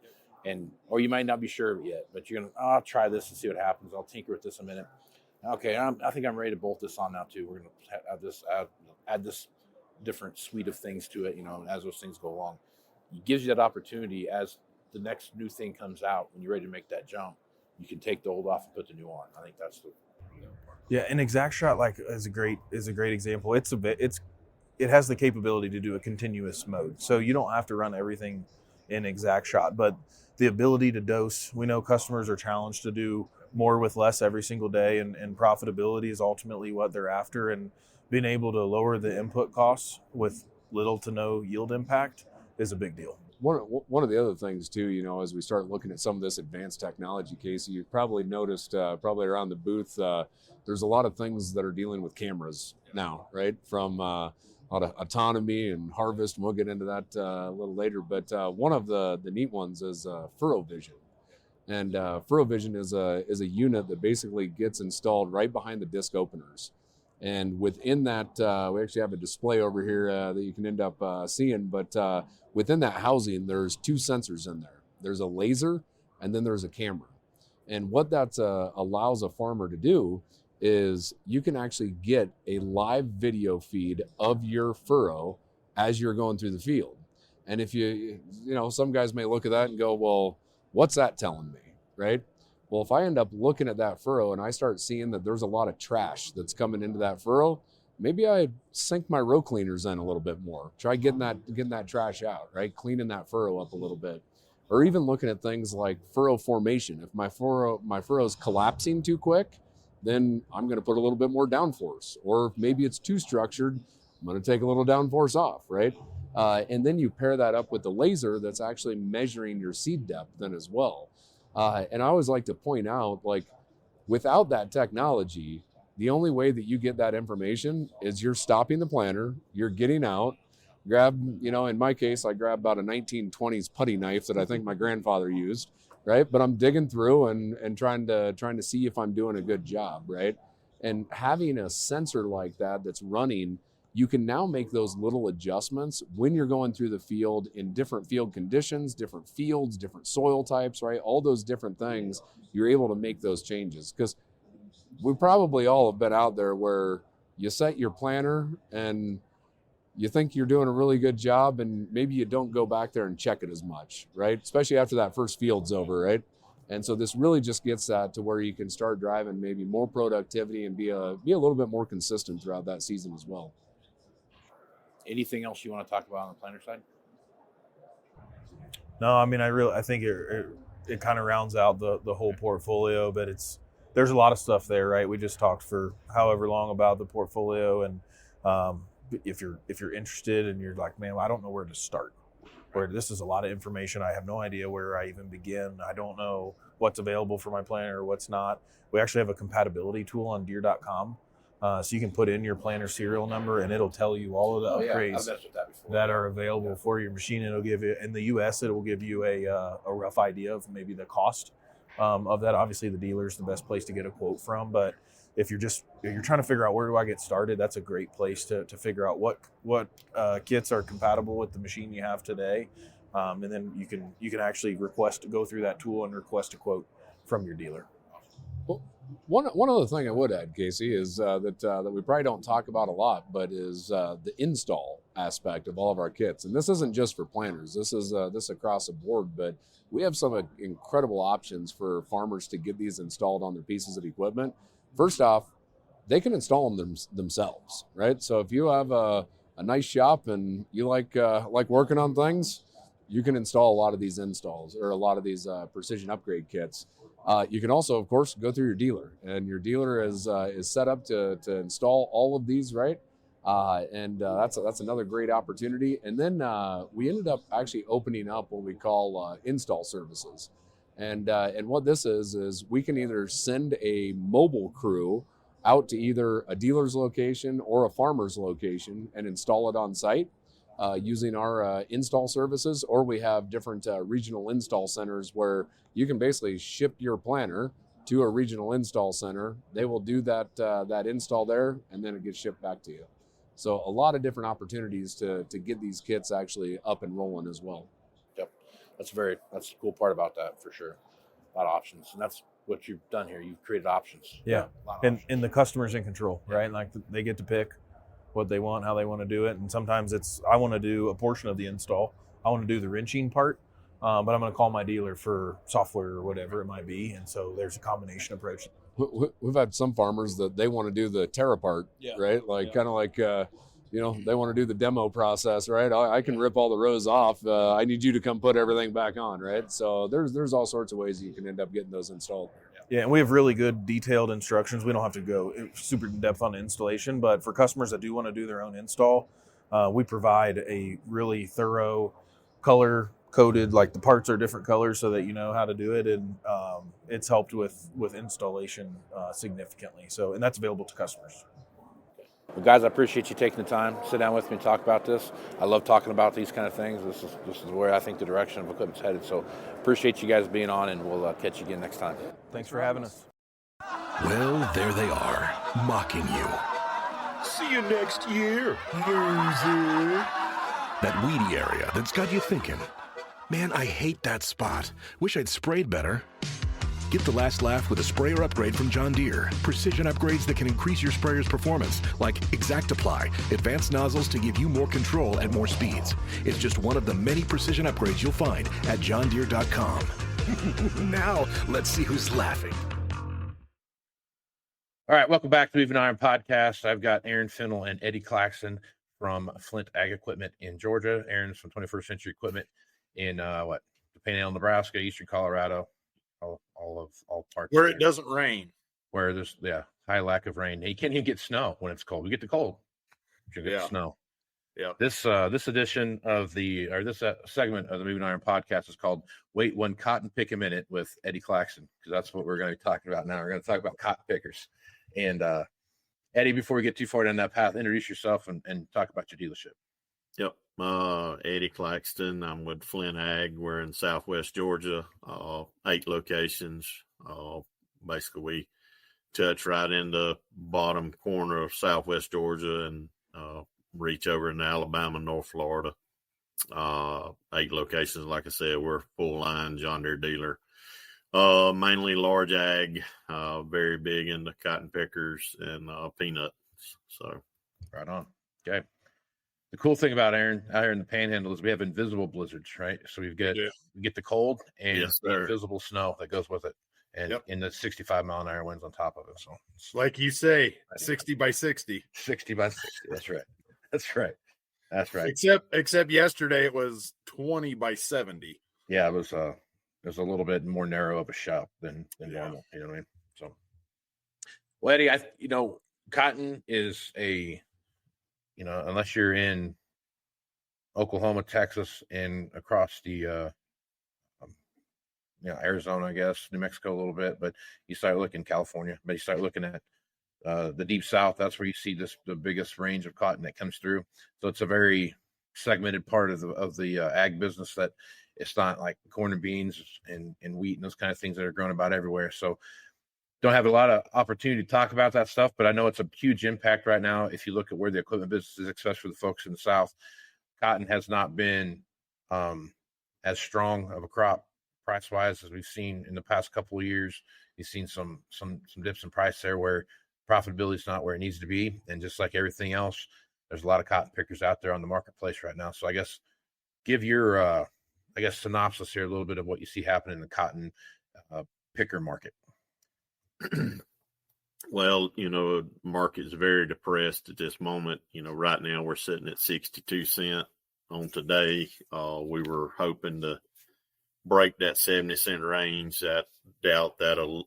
Or you might not be sure of it yet, but you're gonna, I'll try this and see what happens. I'll tinker with this a minute. Okay, I think I'm ready to bolt this on now too. We're gonna add this different suite of things to it, and as those things go along, it gives you that opportunity as the next new thing comes out. When you're ready to make that jump, you can take the old off and put the new on. I think that's the Yeah, and ExactShot is a great example. It has the capability to do a continuous mode, so you don't have to run everything in ExactShot, but the ability to dose. We know customers are challenged to do more with less every single day, and profitability is ultimately what they're after, and being able to lower the input costs with little to no yield impact is a big deal. One of the other things too, as we start looking at some of this advanced technology, Casey, you've probably noticed probably around the booth, there's a lot of things that are dealing with cameras now, right? From autonomy and harvest, and we'll get into that a little later. But one of the neat ones is Furrow Vision. And Furrow Vision is a unit that basically gets installed right behind the disc openers. And within that, we actually have a display over here that you can end up seeing. But within that housing, there's two sensors in there. There's a laser, and then there's a camera. And what that allows a farmer to do is you can actually get a live video feed of your furrow as you're going through the field. And if some guys may look at that and go, well, what's that telling me, right? Well, if I end up looking at that furrow and I start seeing that there's a lot of trash that's coming into that furrow, maybe I sink my row cleaners in a little bit more. Try getting that trash out, right? Cleaning that furrow up a little bit. Or even looking at things like furrow formation. If my furrow's collapsing too quick, then I'm going to put a little bit more downforce. Or maybe it's too structured, I'm going to take a little downforce off, right? And then you pair that up with the laser that's actually measuring your seed depth then as well. And I always like to point out, without that technology, the only way that you get that information is you're stopping the planter, you're getting out, in my case, I grabbed about a 1920s putty knife that I think my grandfather used, right? But I'm digging through and trying to see if I'm doing a good job, right? And having a sensor like that that's running, you can now make those little adjustments when you're going through the field in different field conditions, different fields, different soil types, right? All those different things, you're able to make those changes. Because we probably all have been out there where you set your planter and you think you're doing a really good job, and maybe you don't go back there and check it as much, right? Especially after that first field's over, right? And so this really just gets that to where you can start driving maybe more productivity and be a little bit more consistent throughout that season as well. Anything else you want to talk about on the planter side? No, I mean, I think it kind of rounds out the whole portfolio, but there's a lot of stuff there, right? We just talked for however long about the portfolio, and if you're interested and you're like, man, well, I don't know where to start. Where this is a lot of information. I have no idea where I even begin. I don't know what's available for my planter or what's not. We actually have a compatibility tool on Deere.com. So you can put in your planter serial number and it'll tell you all of the upgrades that are available for your machine. It'll give you, in the US, it will give you a rough idea of maybe the cost of that. Obviously the dealer's the best place to get a quote from, but if you're trying to figure out where do I get started, that's a great place to figure out what kits are compatible with the machine you have today. And then you can actually go through that tool and request a quote from your dealer. Well, one other thing I would add, Casey, is that we probably don't talk about a lot, but is the install aspect of all of our kits. And this isn't just for planters. This is this across the board, but we have some incredible options for farmers to get these installed on their pieces of equipment. First off, they can install them themselves, right? So if you have a nice shop and you like working on things, you can install a lot of these installs or a lot of these precision upgrade kits. You can also, of course, go through your dealer, and your dealer is set up to install all of these, right? And that's another great opportunity. And then we ended up actually opening up what we call install services. And what this is we can either send a mobile crew out to either a dealer's location or a farmer's location and install it on site using our install services, or we have different regional install centers where you can basically ship your planter to a regional install center. They will do that install there, and then it gets shipped back to you. So a lot of different opportunities to get these kits actually up and rolling as well. Yep, that's the cool part about that for sure. A lot of options, and that's what you've done here. You've created options. Yeah, and the customer's in control, right? Like they get to pick what they want, how they want to do it, and sometimes I want to do a portion of the install. I want to do the wrenching part, but I'm going to call my dealer for software or whatever it might be, and so there's a combination approach. We've had some farmers that they want to do the tear apart, right? Like kind of like they want to do the demo process, right? I can rip all the rows off. I need you to come put everything back on, right? So there's all sorts of ways you can end up getting those installed. Yeah, and we have really good detailed instructions. We don't have to go super in depth on the installation, but for customers that do want to do their own install, we provide a really thorough color coded, like the parts are different colors so that you know how to do it, and it's helped with installation significantly. So, and that's available to customers. Well, guys, I appreciate you taking the time to sit down with me and talk about this. I love talking about these kind of things. This is where I think the direction of equipment's headed. So appreciate you guys being on, and we'll catch you again next time. Thanks for having us. Well, there they are, mocking you. See you next year, loser. That weedy area that's got you thinking, man, I hate that spot. Wish I'd sprayed better. Get the last laugh with a sprayer upgrade from John Deere. Precision upgrades that can increase your sprayer's performance, like ExactApply, advanced nozzles to give you more control at more speeds. It's just one of the many precision upgrades you'll find at johndeere.com. Now, let's see who's laughing. All right, welcome back to Moving Iron Podcast. I've got Aaron Fennell and Eddie Claxton from Flint Ag Equipment in Georgia. Aaron's from 21st Century Equipment in Panhandle, Nebraska, Eastern Colorado. All parts where it doesn't rain, where there's high lack of rain. You can't even get snow when it's cold. We get the cold, but you get snow. Yeah. This edition of this segment of the Moving Iron Podcast is called "Wait One Cotton Pick a Minute" with Eddie Claxton, because that's what we're going to be talking about now. We're going to talk about cotton pickers. And Eddie, before we get too far down that path, introduce yourself and talk about your dealership. Yep. Eddie Claxton. I'm with Flint Ag. We're in Southwest Georgia, 8 locations. Basically, we touch right in the bottom corner of Southwest Georgia and reach over into Alabama, North Florida. 8 locations. Like I said, we're full line John Deere dealer. Mainly large ag, very big into cotton pickers and peanuts. So, right on. Okay. The cool thing about Aaron out here in the Panhandle is we have invisible blizzards, right? So we get the cold and the invisible snow that goes with it, and in the 65-mile-an-hour winds on top of it. So, like you say, 60 by 60. 60 by 60. That's right. That's right. That's right. Except yesterday it was 20 by 70. Yeah, it was a little bit more narrow of a shop than normal. You know what I mean? So, well, Eddie, cotton is unless you're in Oklahoma, Texas, and across the Arizona, I guess, New Mexico a little bit, but you start looking California, but you start looking at the deep South. That's where you see the biggest range of cotton that comes through. So it's a very segmented part of the ag business, that it's not like corn and beans and wheat and those kind of things that are grown about everywhere. So don't have a lot of opportunity to talk about that stuff, but I know it's a huge impact right now. If you look at where the equipment business is, especially for the folks in the South, cotton has not been as strong of a crop price wise as we've seen in the past couple of years. You've seen some dips in price there where profitability is not where it needs to be. And just like everything else, there's a lot of cotton pickers out there on the marketplace right now. So I guess give your, synopsis here, a little bit of what you see happening in the cotton picker market. Well, market is very depressed at this moment. Right now we're sitting at 62 cents on today. We were hoping to break that 70-cent range. That doubt that'll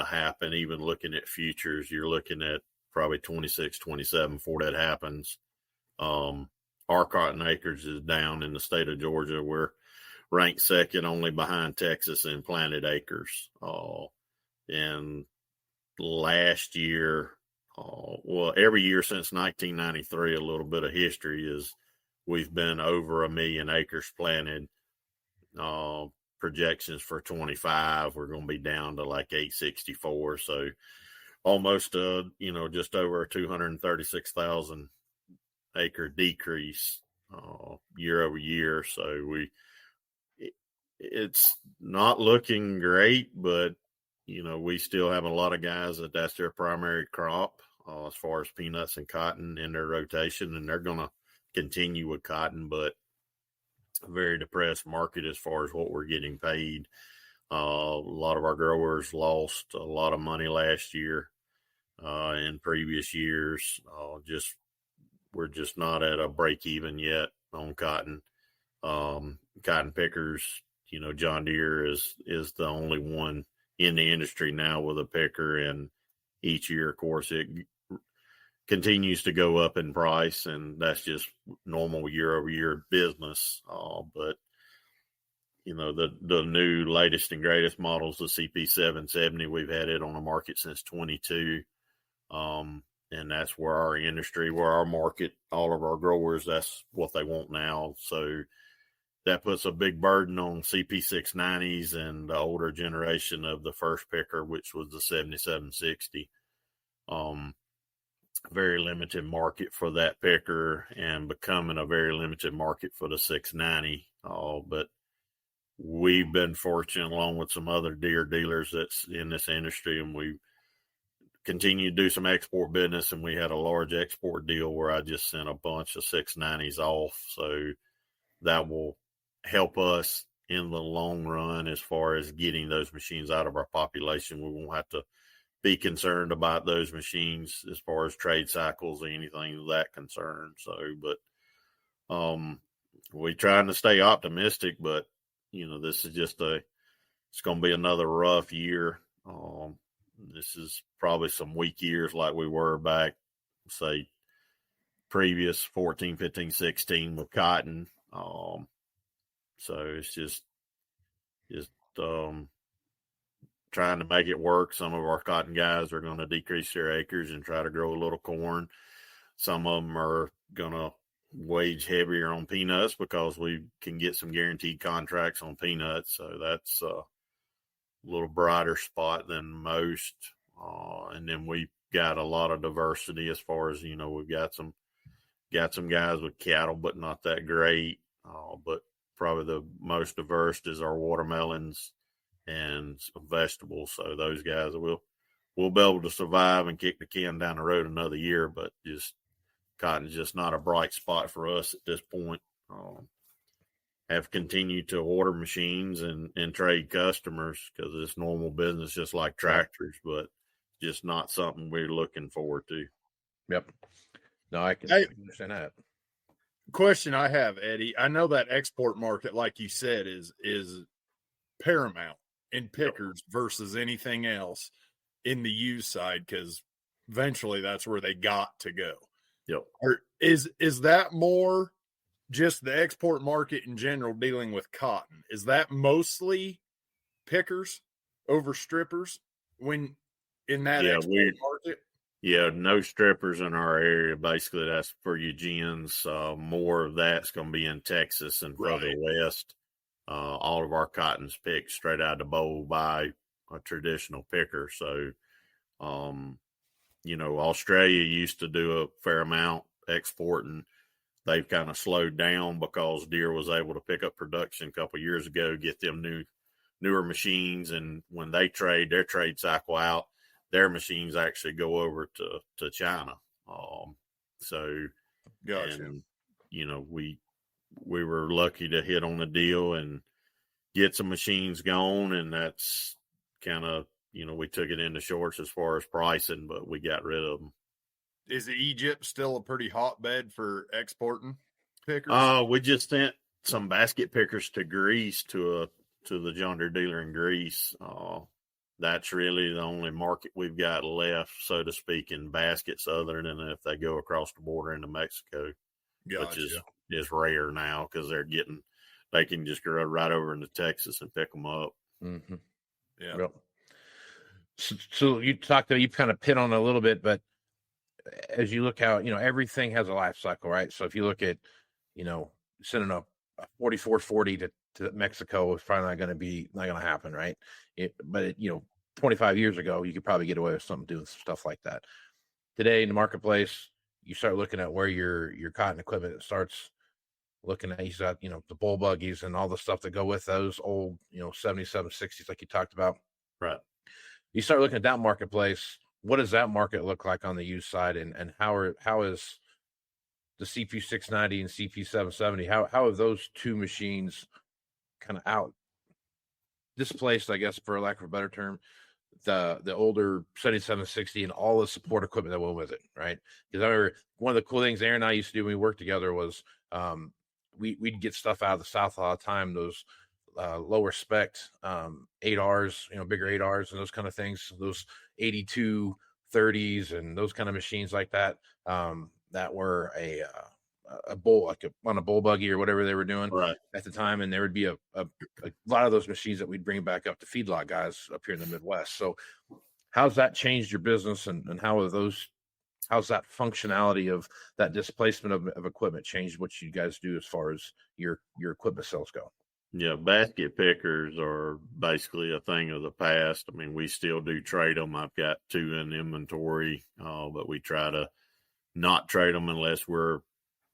happen. Even looking at futures, you're looking at probably 26, 27 before that happens. Our cotton acres is down in the state of Georgia. We're ranked second only behind Texas in planted acres. And last year, every year since 1993, a little bit of history is we've been over 1 million acres planted. Projections for 25, we're going to be down to like 864. So almost, just over a 236,000 acre decrease year over year. So it's not looking great, but we still have a lot of guys that's their primary crop as far as peanuts and cotton in their rotation, and they're going to continue with cotton, but a very depressed market as far as what we're getting paid. A lot of our growers lost a lot of money last year, in previous years. We're just not at a break even yet on cotton. Cotton pickers, John Deere is the only one in the industry now with a picker, and each year, of course, it continues to go up in price, and that's just normal year over year business. But the new latest and greatest models, the CP770, we've had it on the market since 22. And that's where our market, all of our growers, that's what they want now. So that puts a big burden on CP690s and the older generation of the first picker, which was the 7760. Very limited market for that picker, and becoming a very limited market for the 690. But we've been fortunate, along with some other Deere dealers that's in this industry, and we continue to do some export business, and we had a large export deal where I just sent a bunch of 690s off. So that will help us in the long run as far as getting those machines out of our population. We won't have to be concerned about those machines as far as trade cycles or anything of that concern. So, but we're trying to stay optimistic, but this is just it's going to be another rough year. This is probably some weak years like we were back, say, previous 14, 15, 16 with cotton. So it's just trying to make it work. Some of our cotton guys are going to decrease their acres and try to grow a little corn. Some of them are going to wage heavier on peanuts because we can get some guaranteed contracts on peanuts. So that's a little brighter spot than most. And then we've got a lot of diversity as far as, we've got some guys with cattle, but not that great. But probably the most diverse is our watermelons and vegetables. So those guys will be able to survive and kick the can down the road another year, but just cotton's just not a bright spot for us at this point. Have continued to order machines and trade customers because it's normal business, just like tractors, but just not something we're looking forward to. Yep. No, I can understand that. Question I have, Eddie, I know that export market, like you said, is paramount in pickers versus anything else in the used side, because eventually that's where they got to go. Yep. Or is that more just the export market in general dealing with cotton? Is that mostly pickers over strippers when in that Yeah, export market? Yeah, no strippers in our area. Basically, that's for Eugene's. More of that's going to be in Texas and further west. All of our cotton's picked straight out of the bowl by a traditional picker. So, Australia used to do a fair amount exporting. They've kind of slowed down because Deere was able to pick up production a couple of years ago, get them newer machines, and when they trade, their trade cycle out, their machines actually go over to China. Gotcha. And, we were lucky to hit on a deal and get some machines going, and that's kind of, we took it into shorts as far as pricing, but we got rid of them. Is Egypt still a pretty hotbed for exporting pickers? We just sent some basket pickers to Greece to the John Deere dealer in Greece. That's really the only market we've got left, so to speak, in baskets, other than if they go across the border into Mexico, Gotcha. which is rare now because they can just go right over into Texas and pick them up. Mm-hmm. Yeah. Yep. So you kind of hit on it a little bit, but as you look out, everything has a life cycle, right? So if you look at, sending a 4440 to Mexico is probably not going to happen, right? But 25 years ago, you could probably get away with something doing stuff like that. Today in the marketplace, you start looking at where your cotton equipment starts looking at. You got, the bull buggies and all the stuff that go with those old, 77, 60s, like you talked about. Right. You start looking at that marketplace. What does that market look like on the used side, and how is the CP 690 and CP 770? How have those two machines kind of out displaced, I guess, for lack of a better term, the older 7760 and all the support equipment that went with it, right? Because I remember one of the cool things Aaron and I used to do when we worked together was we'd get stuff out of the South a lot of time, those lower spec 8Rs, bigger 8Rs and those kind of things, those 82 30s and those kind of machines like that, that were a bull, like on a bull buggy or whatever they were doing at the time. And there would be a lot of those machines that we'd bring back up to feedlot guys up here in the Midwest. So how's that changed your business, and how's that functionality of that displacement of equipment changed what you guys do as far as your equipment sales go? Yeah, basket pickers are basically a thing of the past. I mean, we still do trade them. I've got 2 in inventory, but we try to not trade them unless we're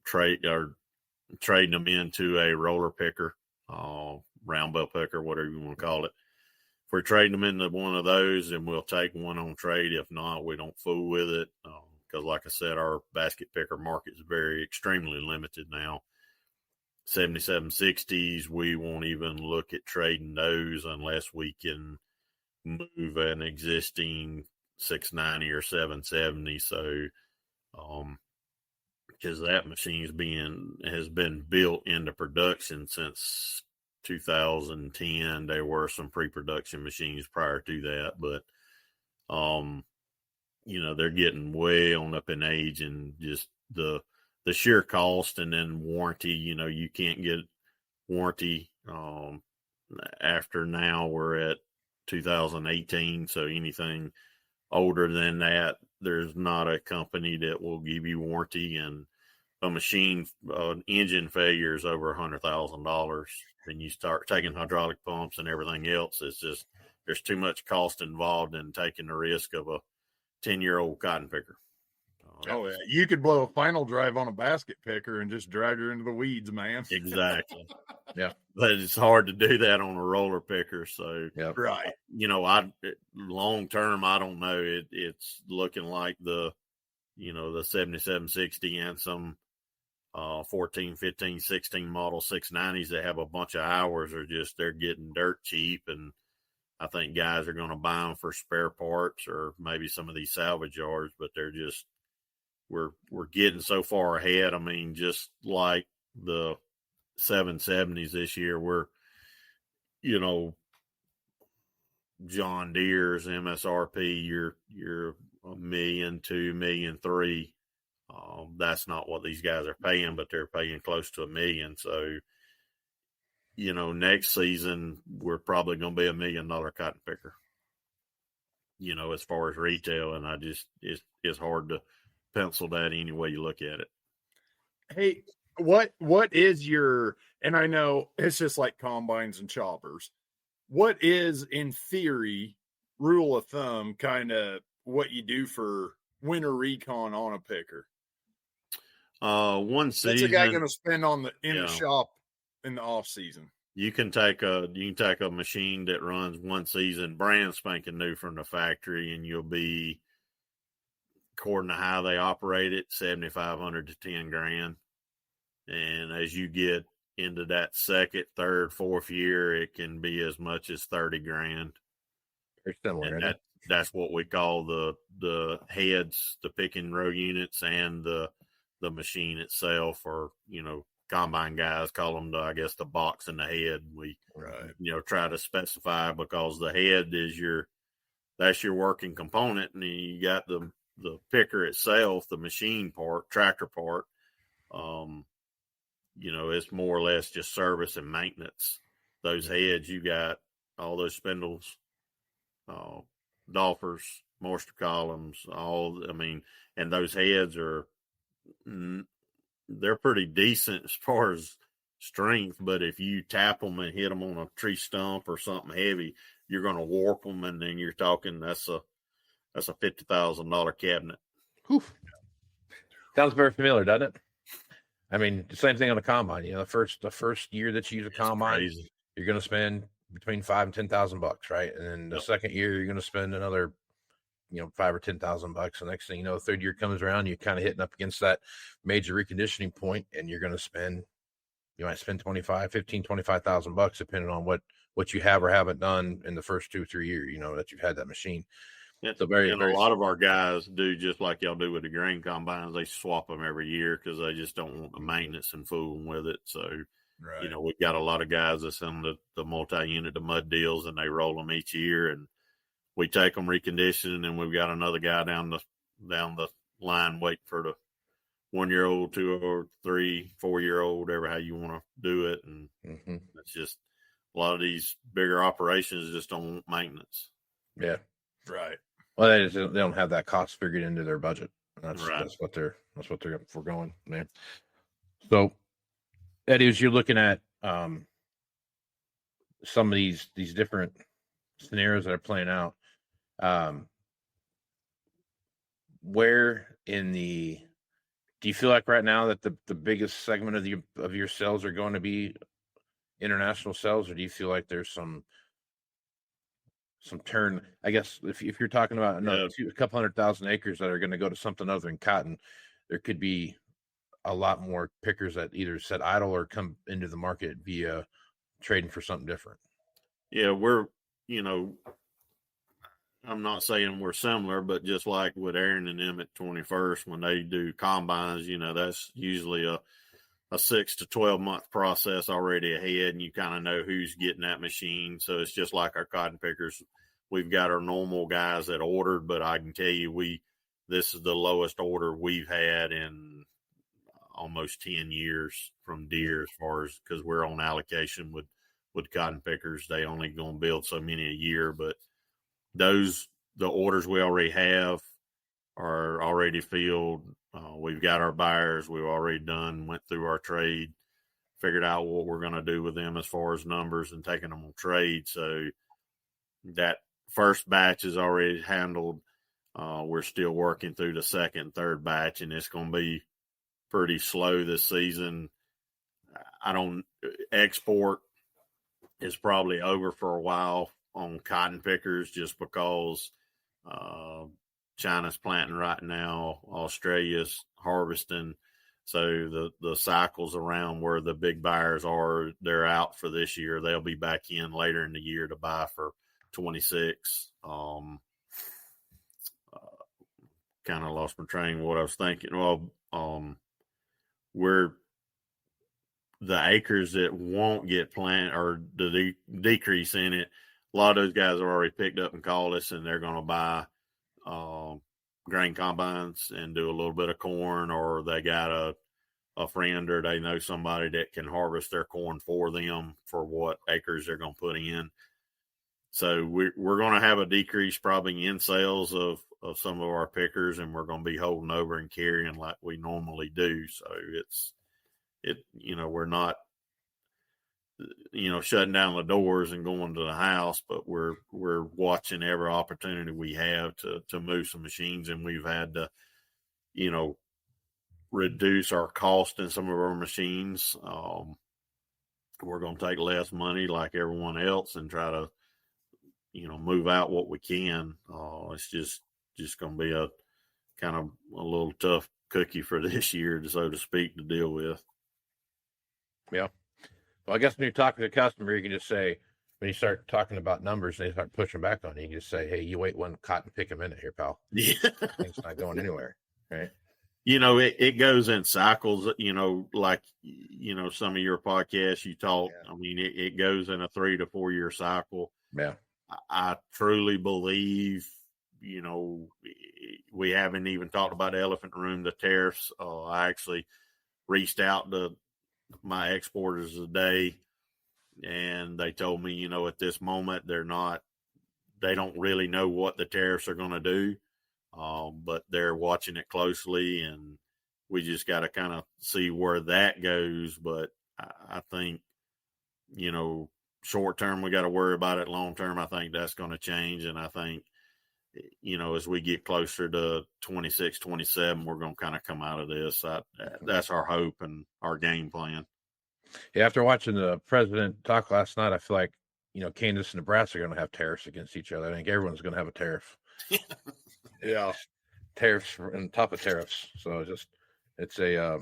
trading them into a roller picker, round bell picker, whatever you want to call it. If we're trading them into one of those, then we'll take one on trade. If not, we don't fool with it because, like I said, our basket picker market is extremely limited now. 7760s, we won't even look at trading those unless we can move an existing 690 or 770. So, because that machine has been built into production since 2010. There were some pre-production machines prior to that, but they're getting way on up in age, and just the sheer cost, and then warranty. You can't get warranty after now. We're at 2018, so anything older than that, there's not a company that will give you warranty. And a machine, engine failure is over $100,000. And you start taking hydraulic pumps and everything else. It's just, there's too much cost involved in taking the risk of a 10-year-old cotton picker. Oh, yeah. You could blow a final drive on a basket picker and just drag her into the weeds, man. Exactly. Yeah. But it's hard to do that on a roller picker. So, right. Long term, I don't know. It's looking like the 7760 and some 14, 15, 16 model 690s that have a bunch of hours they're getting dirt cheap. And I think guys are going to buy them for spare parts or maybe some of these salvage yards, but they're just, we're getting so far ahead. I mean, just like the 770s this year, we're, John Deere's MSRP, you're $1 million, $2 million, $3 million. That's not what these guys are paying, but they're paying close to $1 million. So, next season we're probably going to be $1 million cotton picker, as far as retail. And it's hard to pencil that any way you look at it. Hey, what is your, and I know it's just like combines and choppers. What is, in theory, rule of thumb, kind of what you do for winter recon on a picker? One season. What's a guy going to spend in the shop in the off season? You can take a machine that runs one season, brand spanking new from the factory, and you'll be, according to how they operate it, $7,500 to $10,000. And as you get into that second, third, fourth year, it can be as much as $30,000. Very similar. And that's what we call the heads, the pick and row units, and the machine itself, or combine guys call them the box and the head. We try to specify, because the head is that's your working component, and then you got the picker itself, the machine part, tractor part. It's more or less just service and maintenance. Those heads, you got all those spindles, doffers, moisture columns, and those heads they're pretty decent as far as strength, but if you tap them and hit them on a tree stump or something heavy, you're going to warp them, and then you're talking that's a $50,000 cabinet. Whew. Sounds very familiar, doesn't it? I mean, the same thing on the combine. The first year that you use a combine, you're going to spend between $5,000 and $10,000, right? And then the second year, you're going to spend another, $5,000 or $10,000. The next thing you know, the third year comes around, you're kind of hitting up against that major reconditioning point, and you might spend $25,000, depending on what you have or haven't done in the first 2-3 years, that you've had that machine. A lot of our guys do just like y'all do with the grain combines. They swap them every year because they just don't want the maintenance and fooling with it. So, we've got a lot of guys that's in the multi-unit, the mud deals, and they roll them each year, and we take them reconditioning, and we've got another guy down the line waiting for the 1-year-old, 2 or 3, 4-year-old, whatever, how you want to do it. And it's just a lot of these bigger operations just don't want maintenance. Yeah. Right. Well, they don't have that cost figured into their budget. That's what they're foregoing, man. So, Eddie, as you're looking at some of these different scenarios that are playing out, do you feel like right now that the biggest segment of your sales are going to be international sales, or do you feel like there's some turn? I guess if you're talking about a couple 100,000 acres that are going to go to something other than cotton, there could be a lot more pickers that either sit idle or come into the market via trading for something different. Yeah, I'm not saying we're similar, but just like with Aaron and them at 21st, when they do combines, that's usually a 6 to 12 month process already ahead, and you kind of know who's getting that machine. So it's just like our cotton pickers. We've got our normal guys that ordered, but I can tell you this is the lowest order we've had in almost 10 years from Deere, as far as, because we're on allocation with cotton pickers. They only going to build so many a year, but the orders we already have are already filled. We've got our buyers. We've already went through our trade, figured out what we're going to do with them as far as numbers and taking them on trade. So that first batch is already handled. We're still working through the second and third batch, and it's going to be pretty slow this season. Export is probably over for a while on cotton pickers, just because China's planting right now, Australia's harvesting. So the cycles around where the big buyers are, they're out for this year. They'll be back in later in the year to buy for 26. Kind of lost my train of what I was thinking. Well, the acres that won't get planted, or the decrease in it, a lot of those guys have already picked up and called us, and they're going to buy grain combines and do a little bit of corn, or they got a a friend or they know somebody that can harvest their corn for them for what acres they're going to put in. So we're going to have a decrease probably in sales of some of our pickers, and we're going to be holding over and carrying like we normally do. So we're not, shutting down the doors and going to the house, but we're watching every opportunity we have to move some machines, and we've had to, reduce our cost in some of our machines. We're going to take less money like everyone else and try to, move out what we can. It's just going to be a kind of a little tough cookie for this year, so to speak, to deal with. Yeah. Well, I guess when you're talking to a customer, you can just say, when you start talking about numbers and they start pushing back on you, you can just say, hey, you wait one cotton pick a minute here, pal. Yeah. Things not going anywhere, right? It goes in cycles, like, some of your podcasts you talk. Yeah. I mean, it goes in a 3 to 4 year cycle. Yeah. I truly believe, we haven't even talked about the elephant in the room, the tariffs. I actually reached out to my exporters today, and they told me, at this moment, they don't really know what the tariffs are going to do. But they're watching it closely, and we just got to kind of see where that goes. But I think, short term, we got to worry about it. Long term, I think that's going to change. And I think, as we get closer to 26, 27, we're going to kind of come out of this. That's our hope and our game plan. Yeah, after watching the president talk last night, I feel like, Kansas and Nebraska are going to have tariffs against each other. I think everyone's going to have a tariff. Yeah. Tariffs on top of tariffs. So it's a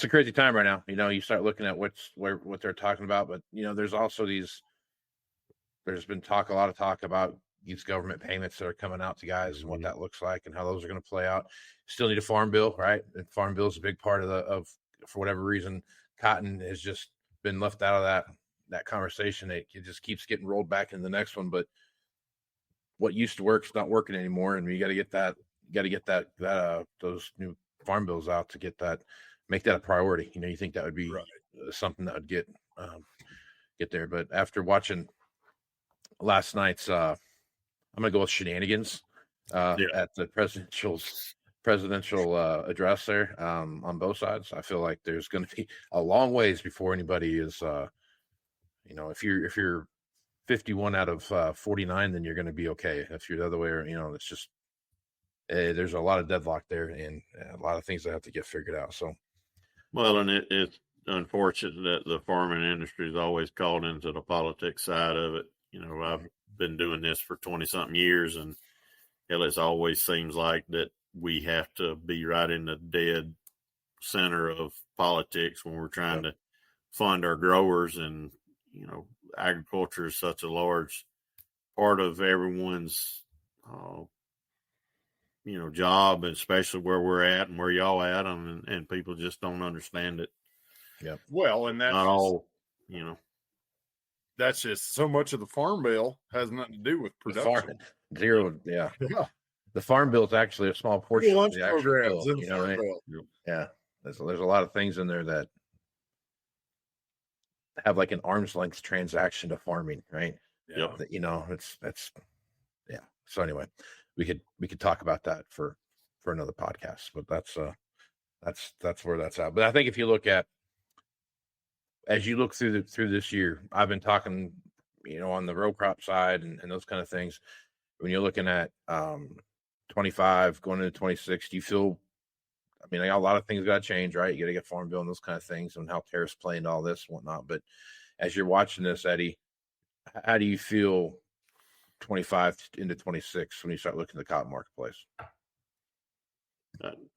crazy time right now. You start looking at what they're talking about, but there's also there's been a lot of talk about these government payments that are coming out to guys and what that looks like and how those are going to play out. Still need a farm bill, right? And farm bill is a big part of for whatever reason, cotton has just been left out of that conversation. It just keeps getting rolled back into the next one, but what used to work is not working anymore, and you got to get those new farm bills out to make that a priority. You think that would be something that would get there. But after watching last night's, I'm gonna go with shenanigans at the presidential address there on both sides. I feel like there's going to be a long ways before anybody is, if you're 51 out of 49, then you're going to be okay. If you're the other way, it's just there's a lot of deadlock there and a lot of things that have to get figured out. So, well, and it's unfortunate that the farming industry is always called into the politics side of it. I've been doing this for 20-something years, and it always seems like that we have to be right in the dead center of politics when we're trying to fund our growers. And agriculture is such a large part of everyone's, job, and especially where we're at and where y'all at, and people just don't understand it. Yeah. Well, and that's not all, that's just so much of the farm bill has nothing to do with production. Zero. Yeah. The farm bill is actually a small portion of the actual bill. Yeah. There's a lot of things in there that have like an arm's length transaction to farming, right? Yeah. It's yeah. So anyway, we could talk about that for another podcast, but that's where that's at. But I think if you look at, as you look through this year, I've been talking, on the row crop side and those kind of things. When you're looking at 25 going into 26, do you feel, a lot of things got to change, right? You got to get farm bill and those kind of things and how tariffs play into all this and whatnot. But as you're watching this, Eddie, how do you feel 25 into 26 when you start looking at the cotton marketplace?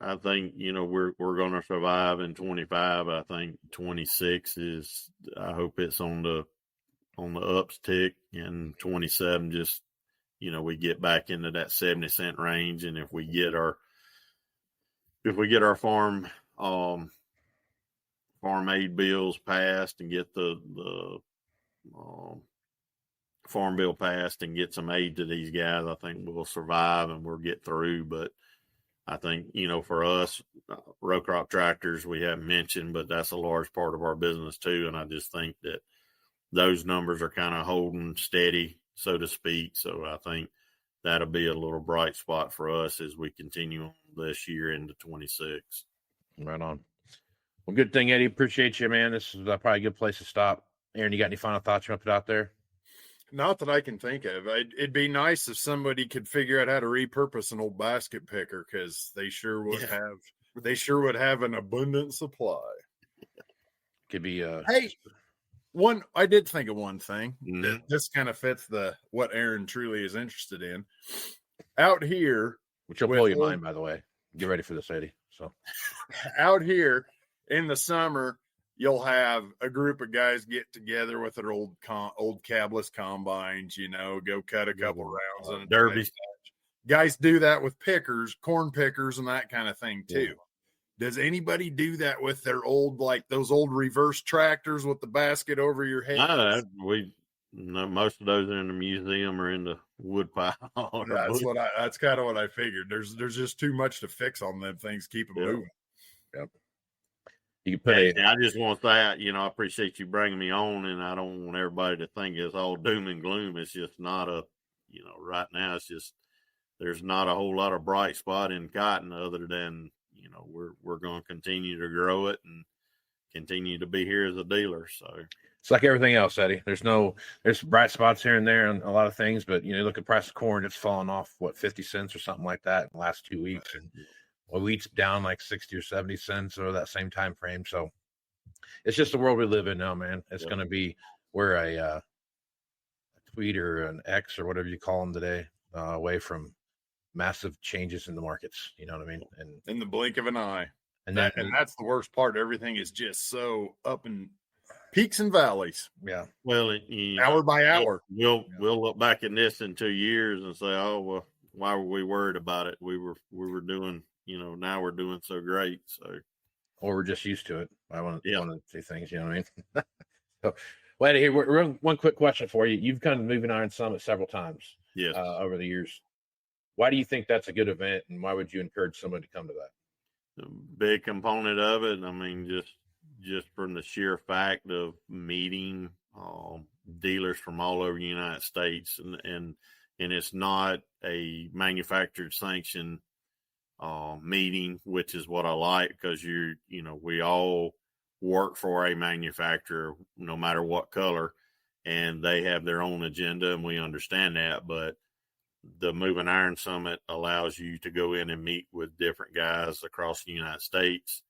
I think, we're going to survive in 25. I think 26 I hope it's on the uptick, and 27 just, we get back into that 70-cent range. And if we get our farm aid bills passed and get the farm bill passed and get some aid to these guys, I think we'll survive and we'll get through. But I think, for us, row crop tractors we haven't mentioned, but that's a large part of our business too. And I just think that those numbers are kind of holding steady, so to speak. So I think that'll be a little bright spot for us as we continue on this year into 26. Right on. Well, good thing, Eddie. Appreciate you, man. This is probably a good place to stop. Aaron, you got any final thoughts you want to put out there? Not that I can think of. It'd be nice if somebody could figure out how to repurpose an old basket picker, because they sure would have. They sure would have an abundant supply. Could be. Hey, I did think of one thing. Mm-hmm. This kind of fits what Aaron truly is interested in. Out here, which will blow your mind, by the way. Get ready for this, Eddie. So, out here in the summer, you'll have a group of guys get together with their old cabless combines, go cut a couple rounds on a derby. Guys do that with pickers, corn pickers, and that kind of thing too. Yeah. Does anybody do that with their those old reverse tractors with the basket over your head? No, most of those are in the museum or in the wood pile. That's kind of what I figured. There's just too much to fix on them things. Keep them moving. Yep. I just want to say, I appreciate you bringing me on, and I don't want everybody to think it's all doom and gloom. It's just not right now it's just, there's not a whole lot of bright spot in cotton other than, we're going to continue to grow it and continue to be here as a dealer. So it's like everything else, Eddie. There's bright spots here and there on a lot of things, but look at the price of corn. It's fallen off 50 cents or something like that in the last 2 weeks, and wheat's down like 60 or 70 cents over that same time frame. So it's just the world we live in now, man. It's going to be where a tweet or an X or whatever you call them today, away from massive changes in the markets. You know what I mean? And in the blink of an eye. And that's the worst part. Everything is just so up in peaks and valleys. Yeah. Well, hour by hour. We'll look back at this in 2 years and say, oh, well, why were we worried about it? We were doing, now we're doing so great. So, or we're just used to it. I want to say things, you know what I mean? So, well, Eddie, we're one quick question for you. You've come to Moving Iron Summit several times. Yes. Over the years. Why do you think that's a good event, and why would you encourage someone to come to that? A big component of it, I mean, just from the sheer fact of meeting dealers from all over the United States, and it's not a manufactured sanction meeting, which is what I like, because we all work for a manufacturer, no matter what color, and they have their own agenda, and we understand that. But the Moving Iron Summit allows you to go in and meet with different guys across the United States,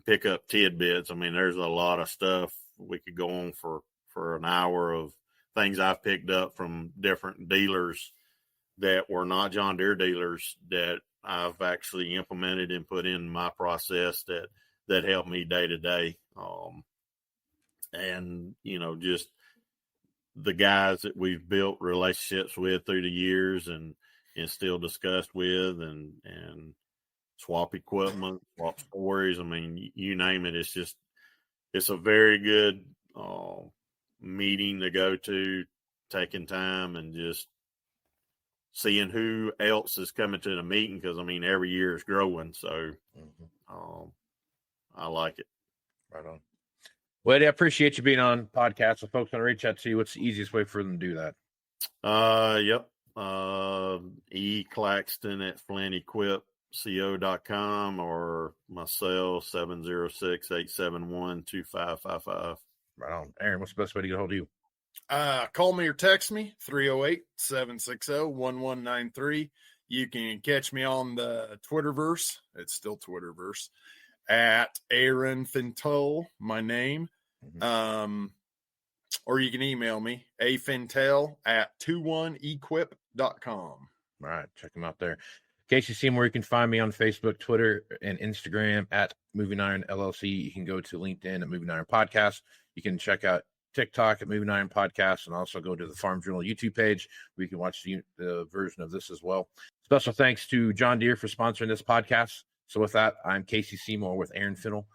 pick up tidbits. I mean, there's a lot of stuff we could go on for an hour of things I've picked up from different dealers that were not John Deere dealers that I've actually implemented and put in my process that help me day to day. And, just the guys that we've built relationships with through the years and still discussed with and swap equipment, swap stories. I mean, you name it. It's a very good meeting to go to, taking time and just seeing who else is coming to the meeting. Cause I mean, every year is growing. So I like it. Right on. Well, Eddie, I appreciate you being on podcast. If folks want to reach out to you, what's the easiest way for them to do that? Yep. E. Claxton at FlynnEquipCO.com or my cell 706-871-2555. Right on. Aaron, what's the best way to get a hold of you? Call me or text me 308-760-1193. You can catch me on the Twitterverse. It's still Twitterverse at Aaron Fintel, my name. Mm-hmm. Or you can email me afintel@21equip.com. All right, check them out there. Casey Seymour, you can find me on Facebook, Twitter, and Instagram at Moving Iron LLC. You can go to LinkedIn at Moving Iron Podcast. You can check out TikTok at Moving Iron Podcast, and also go to the Farm Journal YouTube page where you can watch the version of this as well. Special thanks to John Deere for sponsoring this podcast. So with that, I'm Casey Seymour with Aaron Finnell,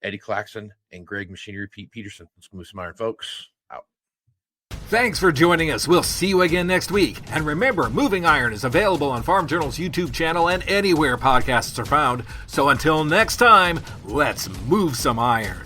Eddie Claxton, and Greg Machinery Pete Peterson. Let's move some iron, folks. Out. Thanks for joining us. We'll see you again next week. And remember, Moving Iron is available on Farm Journal's YouTube channel and anywhere podcasts are found. So until next time, let's move some iron.